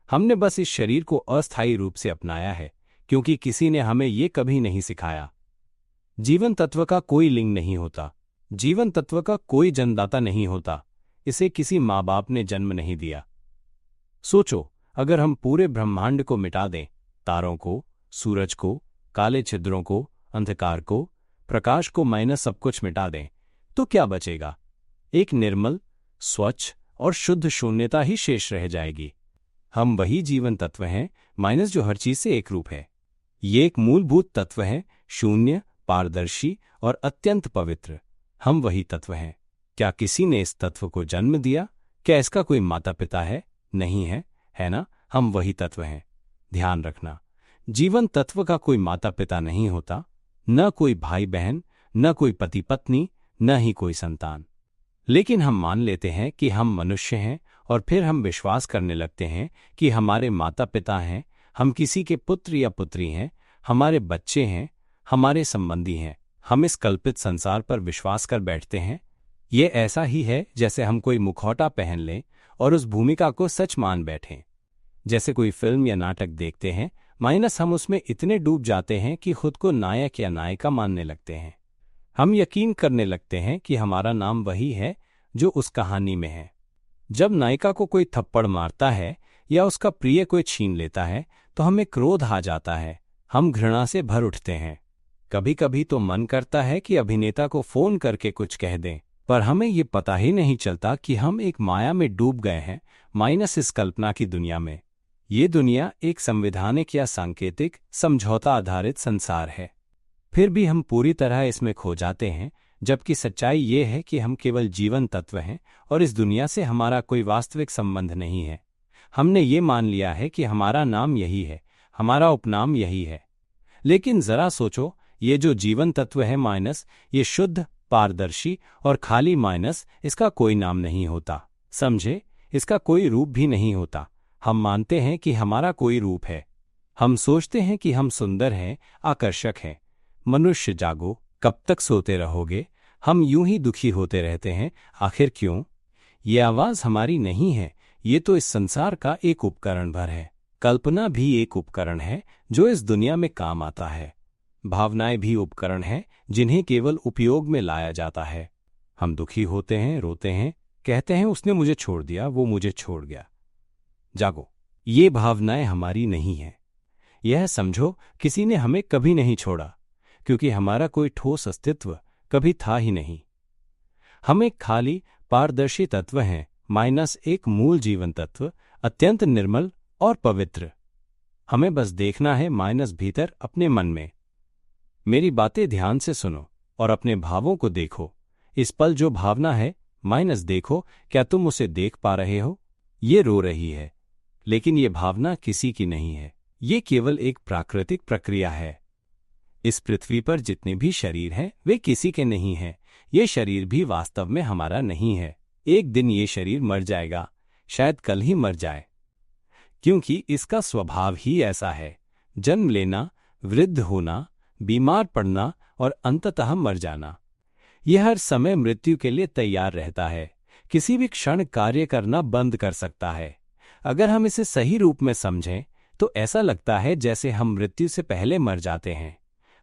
हमने बस इस शरीर को अस्थायी रूप से अपनाया है, क्योंकि किसी ने हमें ये कभी नहीं सिखाया। जीवन तत्व का कोई लिंग नहीं होता, जीवन तत्व का कोई जन्मदाता नहीं होता, इसे किसी माँ बाप ने जन्म नहीं दिया। सोचो, अगर हम पूरे ब्रह्मांड को मिटा दें, तारों को, सूरज को, काले छिद्रों को, अंधकार को, प्रकाश को, माइनस सब कुछ मिटा दें, तो क्या बचेगा? एक निर्मल, स्वच्छ और शुद्ध शून्यता ही शेष रह जाएगी। हम वही जीवन तत्व हैं माइनस जो हर चीज से एक रूप है। ये एक मूलभूत तत्व है, शून्य, पारदर्शी और अत्यंत पवित्र। हम वही तत्व हैं। क्या किसी ने इस तत्व को जन्म दिया? क्या इसका कोई माता पिता है? नहीं है, है ना? हम वही तत्व हैं। ध्यान रखना, जीवन तत्व का कोई माता पिता नहीं होता, न कोई भाई बहन, न कोई पति पत्नी, न ही कोई संतान। लेकिन हम मान लेते हैं कि हम मनुष्य हैं और फिर हम विश्वास करने लगते हैं कि हमारे माता पिता हैं, हम किसी के पुत्र या पुत्री हैं, हमारे बच्चे हैं, हमारे संबंधी हैं। हम इस कल्पित संसार पर विश्वास कर बैठते हैं। ये ऐसा ही है जैसे हम कोई मुखौटा पहन लें और उस भूमिका को सच मान बैठें। जैसे कोई फिल्म या नाटक देखते हैं माइनस हम उसमें इतने डूब जाते हैं कि खुद को नायक या नायिका मानने लगते हैं। हम यकीन करने लगते हैं कि हमारा नाम वही है जो उस कहानी में है। जब नायिका को कोई थप्पड़ मारता है या उसका प्रिय कोई छीन लेता है तो हमें क्रोध आ जाता है, हम घृणा से भर उठते हैं। कभी कभी तो मन करता है कि अभिनेता को फोन करके कुछ कह दें, पर हमें ये पता ही नहीं चलता कि हम एक माया में डूब गए हैं माइनस इस कल्पना की दुनिया में। ये दुनिया एक संवैधानिक या सांकेतिक समझौता आधारित संसार है। फिर भी हम पूरी तरह इसमें खो जाते हैं, जबकि सच्चाई ये है कि हम केवल जीवन तत्व हैं और इस दुनिया से हमारा कोई वास्तविक संबंध नहीं है। हमने ये मान लिया है कि हमारा नाम यही है, हमारा उपनाम यही है। लेकिन जरा सोचो, ये जो जीवन तत्व है माइनस, ये शुद्ध, पारदर्शी और खाली माइनस, इसका कोई नाम नहीं होता। समझे? इसका कोई रूप भी नहीं होता। हम मानते हैं कि हमारा कोई रूप है। हम सोचते हैं कि हम सुंदर हैं, आकर्षक हैं। मनुष्य जागो, कब तक सोते रहोगे? हम यूं ही दुखी होते रहते हैं, आखिर क्यों? ये आवाज हमारी नहीं है, ये तो इस संसार का एक उपकरण भर है। कल्पना भी एक उपकरण है जो इस दुनिया में काम आता है। भावनाएं भी उपकरण हैं जिन्हें केवल उपयोग में लाया जाता है। हम दुखी होते हैं, रोते हैं, कहते हैं उसने मुझे छोड़ दिया, वो मुझे छोड़ गया। जागो, ये भावनाएं हमारी नहीं हैं। यह समझो, किसी ने हमें कभी नहीं छोड़ा, क्योंकि हमारा कोई ठोस अस्तित्व कभी था ही नहीं। हम एक खाली, पारदर्शी तत्व हैं माइनस एक मूल जीवन तत्व, अत्यंत निर्मल और पवित्र। हमें बस देखना है माइनस भीतर अपने मन में। मेरी बातें ध्यान से सुनो और अपने भावों को देखो। इस पल जो भावना है माइनस देखो, क्या तुम उसे देख पा रहे हो? ये रो रही है, लेकिन ये भावना किसी की नहीं है। ये केवल एक प्राकृतिक प्रक्रिया है। इस पृथ्वी पर जितने भी शरीर हैं वे किसी के नहीं हैं। ये शरीर भी वास्तव में हमारा नहीं है। एक दिन ये शरीर मर जाएगा, शायद कल ही मर जाए, क्योंकि इसका स्वभाव ही ऐसा है। जन्म लेना, वृद्ध होना, बीमार पड़ना और अंततः मर जाना। यह हर समय मृत्यु के लिए तैयार रहता है। किसी भी क्षण कार्य करना बंद कर सकता है। अगर हम इसे सही रूप में समझें तो ऐसा लगता है जैसे हम मृत्यु से पहले मर जाते हैं,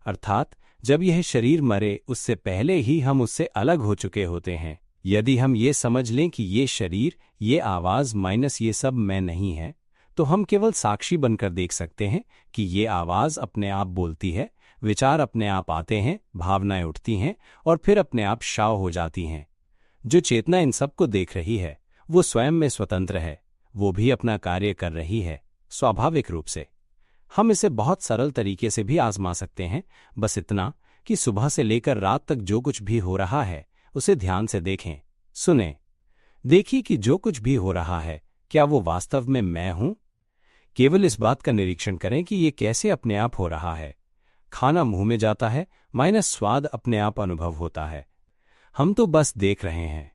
अर्थात जब यह शरीर मरे उससे पहले ही हम उससे अलग हो चुके होते हैं। यदि हम ये समझ लें कि ये शरीर, ये आवाज माइनस ये सब मैं नहीं है, तो हम केवल साक्षी बनकर देख सकते हैं कि ये आवाज अपने आप बोलती है, विचार अपने आप आते हैं, भावनाएं उठती हैं और फिर अपने आप शाव हो जाती हैं। जो चेतना इन सब को देख रही है वो स्वयं में स्वतंत्र है, वो भी अपना कार्य कर रही है स्वाभाविक रूप से। हम इसे बहुत सरल तरीके से भी आजमा सकते हैं, बस इतना कि सुबह से लेकर रात तक जो कुछ भी हो रहा है उसे ध्यान से देखें, सुनें। देखिए कि जो कुछ भी हो रहा है क्या वो वास्तव में मैं हूं? केवल इस बात का निरीक्षण करें कि ये कैसे अपने आप हो रहा है। खाना मुंह में जाता है माइनस स्वाद अपने आप अनुभव होता है। हम तो बस देख रहे हैं।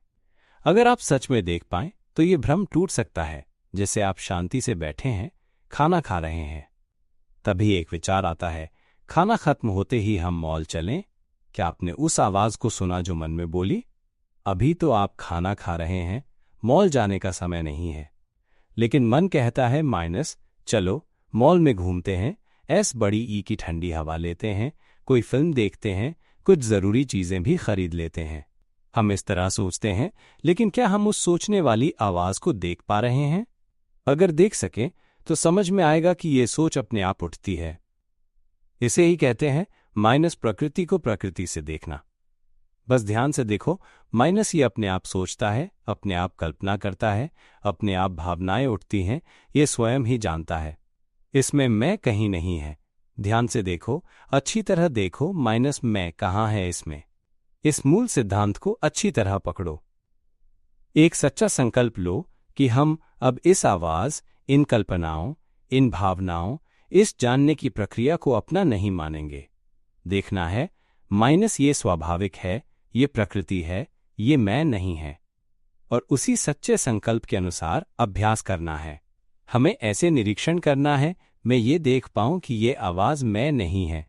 अगर आप सच में देख पाएं तो ये भ्रम टूट सकता है। जैसे आप शांति से बैठे हैं, खाना खा रहे हैं, तभी एक विचार आता है, खाना खत्म होते ही हम मॉल चलें। क्या आपने उस आवाज को सुना जो मन में बोली? अभी तो आप खाना खा रहे हैं, मॉल जाने का समय नहीं है। लेकिन मन कहता है माइनस चलो मॉल में घूमते हैं, ऐस बड़ी ई की ठंडी हवा लेते हैं, कोई फिल्म देखते हैं, कुछ जरूरी चीजें भी खरीद लेते हैं। हम इस तरह सोचते हैं, लेकिन क्या हम उस सोचने वाली आवाज को देख पा रहे हैं? अगर देख सकें तो समझ में आएगा कि ये सोच अपने आप उठती है। इसे ही कहते हैं माइनस प्रकृति को प्रकृति से देखना। बस ध्यान से देखो, माइनस ये अपने आप सोचता है, अपने आप कल्पना करता है, अपने आप भावनाएं उठती हैं, ये स्वयं ही जानता है। इसमें मैं कहीं नहीं है। ध्यान से देखो, अच्छी तरह देखो, माइनस मैं कहाँ है इसमें। इस मूल सिद्धांत को अच्छी तरह पकड़ो। एक सच्चा संकल्प लो कि हम अब इस आवाज, इन कल्पनाओं, इन भावनाओं, इस जानने की प्रक्रिया को अपना नहीं मानेंगे। देखना है, माइनस ये स्वाभाविक है, ये प्रकृति है, ये मैं नहीं है। और उसी सच्चे संकल्प के अनुसार अभ्यास करना है। हमें ऐसे निरीक्षण करना है, मैं ये देख पाऊं कि ये आवाज मैं नहीं है।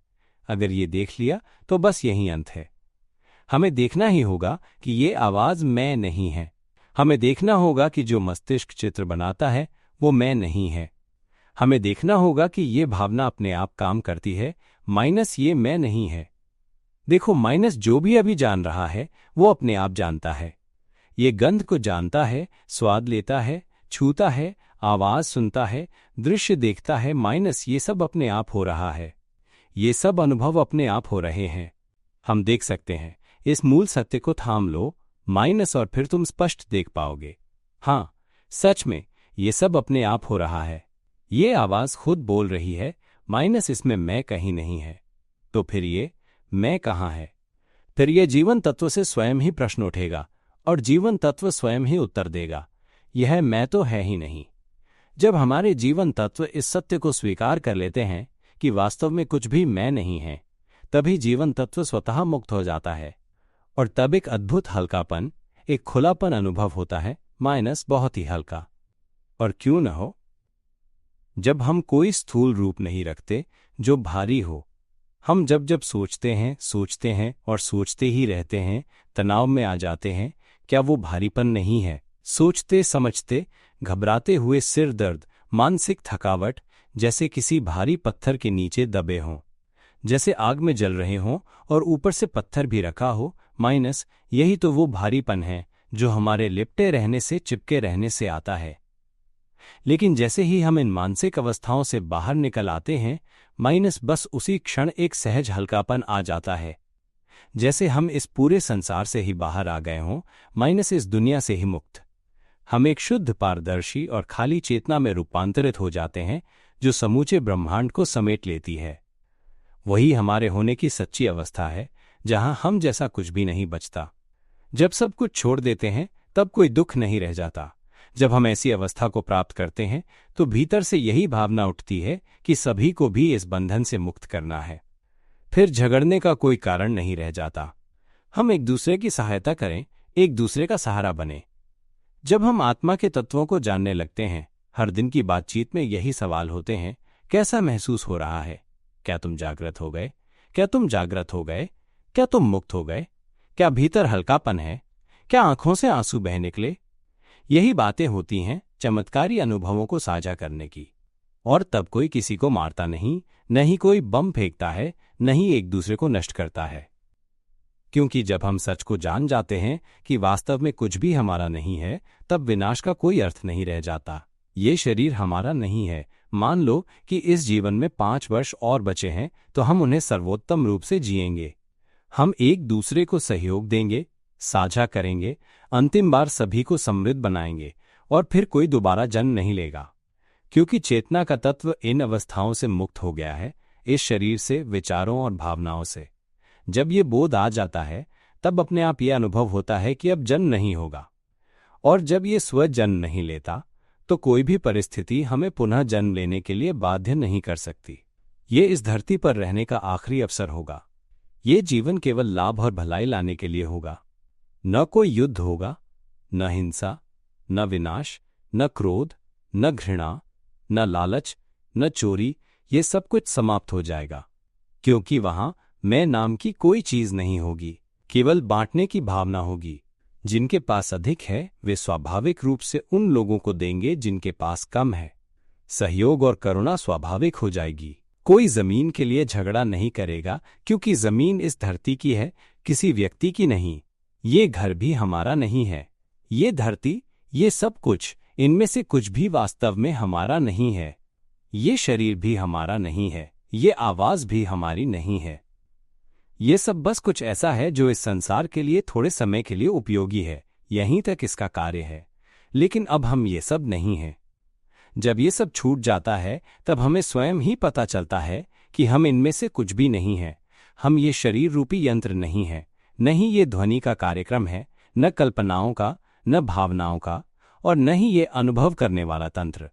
अगर ये देख लिया तो बस यही अंत है। हमें देखना ही होगा कि ये आवाज मैं नहीं है। हमें देखना होगा कि जो मस्तिष्क चित्र बनाता है वो मैं नहीं है। हमें देखना होगा कि ये भावना अपने आप काम करती है, माइनस ये मैं नहीं है। देखो, माइनस जो भी अभी जान रहा है वो अपने आप जानता है। ये गंध को जानता है, स्वाद लेता है, छूता है, आवाज सुनता है, दृश्य देखता है, माइनस ये सब अपने आप हो रहा है। ये सब अनुभव अपने आप हो रहे हैं। हम देख सकते हैं। इस मूल सत्य को थाम लो, माइनस, और फिर तुम स्पष्ट देख पाओगे। हाँ, सच में ये सब अपने आप हो रहा है। ये आवाज खुद बोल रही है, माइनस इसमें मैं कहीं नहीं है। तो फिर ये मैं कहाँ है? फिर ये जीवन तत्व से स्वयं ही प्रश्न उठेगा और जीवन तत्व स्वयं ही उत्तर देगा, यह मैं तो है ही नहीं। जब हमारे जीवन तत्व इस सत्य को स्वीकार कर लेते हैं कि वास्तव में कुछ भी मैं नहीं है, तभी जीवन तत्व स्वतः मुक्त हो जाता है और तब एक अद्भुत हल्कापन, एक खुलापन अनुभव होता है, माइनस बहुत ही हल्का। और क्यों न हो, जब हम कोई स्थूल रूप नहीं रखते जो भारी हो। हम जब जब सोचते हैं और सोचते ही रहते हैं, तनाव में आ जाते हैं, क्या वो भारीपन नहीं है? सोचते समझते घबराते हुए सिर दर्द, मानसिक थकावट, जैसे किसी भारी पत्थर के नीचे दबे हों, जैसे आग में जल रहे हों और ऊपर से पत्थर भी रखा हो, माइनस यही तो वो भारीपन है जो हमारे लिपटे रहने से, चिपके रहने से आता है। लेकिन जैसे ही हम इन मानसिक अवस्थाओं से बाहर निकल आते हैं, माइनस बस उसी क्षण एक सहज हल्कापन आ जाता है, जैसे हम इस पूरे संसार से ही बाहर आ गए हों, माइनस इस दुनिया से ही मुक्त। हम एक शुद्ध, पारदर्शी और खाली चेतना में रूपांतरित हो जाते हैं जो समूचे ब्रह्मांड को समेट लेती है। वही हमारे होने की सच्ची अवस्था है, जहां हम जैसा कुछ भी नहीं बचता। जब सब कुछ छोड़ देते हैं तब कोई दुख नहीं रह जाता। जब हम ऐसी अवस्था को प्राप्त करते हैं तो भीतर से यही भावना उठती है कि सभी को भी इस बंधन से मुक्त करना है। फिर झगड़ने का कोई कारण नहीं रह जाता। हम एक दूसरे की सहायता करें, एक दूसरे का सहारा बने। जब हम आत्मा के तत्वों को जानने लगते हैं, हर दिन की बातचीत में यही सवाल होते हैं, कैसा महसूस हो रहा है? क्या तुम जागृत हो गए? क्या तुम जागृत हो गए? क्या तुम मुक्त हो गए? क्या भीतर हल्कापन है? क्या आंखों से आंसू बह निकले? यही बातें होती हैं चमत्कारी अनुभवों को साझा करने की। और तब कोई किसी को मारता नहीं, न ही कोई बम फेंकता है, न ही एक दूसरे को नष्ट करता है। क्योंकि जब हम सच को जान जाते हैं कि वास्तव में कुछ भी हमारा नहीं है, तब विनाश का कोई अर्थ नहीं रह जाता। ये शरीर हमारा नहीं है। मान लो कि इस जीवन में 5 वर्ष और बचे हैं, तो हम उन्हें सर्वोत्तम रूप से जिएंगे। हम एक दूसरे को सहयोग देंगे, साझा करेंगे, अंतिम बार सभी को समृद्ध बनाएंगे और फिर कोई दोबारा जन्म नहीं लेगा। क्योंकि चेतना का तत्व इन अवस्थाओं से मुक्त हो गया है, इस शरीर से, विचारों और भावनाओं से। जब ये बोध आ जाता है तब अपने आप ये अनुभव होता है कि अब जन्म नहीं होगा। और जब ये स्व जन्म नहीं लेता तो कोई भी परिस्थिति हमें पुनः जन्म लेने के लिए बाध्य नहीं कर सकती। ये इस धरती पर रहने का आखिरी अवसर होगा। ये जीवन केवल लाभ और भलाई लाने के लिए होगा। न कोई युद्ध होगा, न हिंसा, न विनाश, न क्रोध, न घृणा, न लालच, न चोरी। ये सब कुछ समाप्त हो जाएगा, क्योंकि वहां मैं नाम की कोई चीज नहीं होगी। केवल बांटने की भावना होगी। जिनके पास अधिक है वे स्वाभाविक रूप से उन लोगों को देंगे जिनके पास कम है। सहयोग और करुणा स्वाभाविक हो जाएगी। कोई जमीन के लिए झगड़ा नहीं करेगा, क्योंकि जमीन इस धरती की है, किसी व्यक्ति की नहीं। ये घर भी हमारा नहीं है। ये धरती, ये सब कुछ, इनमें से कुछ भी वास्तव में हमारा नहीं है। ये शरीर भी हमारा नहीं है। ये आवाज भी हमारी नहीं है। ये सब बस कुछ ऐसा है जो इस संसार के लिए थोड़े समय के लिए उपयोगी है, यहीं तक इसका कार्य है। लेकिन अब हम ये सब नहीं हैं। जब ये सब छूट जाता है तब हमें स्वयं ही पता चलता है कि हम इनमें से कुछ भी नहीं हैं। हम ये शरीर रूपी यंत्र नहीं हैं, न ही ये ध्वनि का कार्यक्रम है, न कल्पनाओं का, न भावनाओं का, और न ही ये अनुभव करने वाला तंत्र।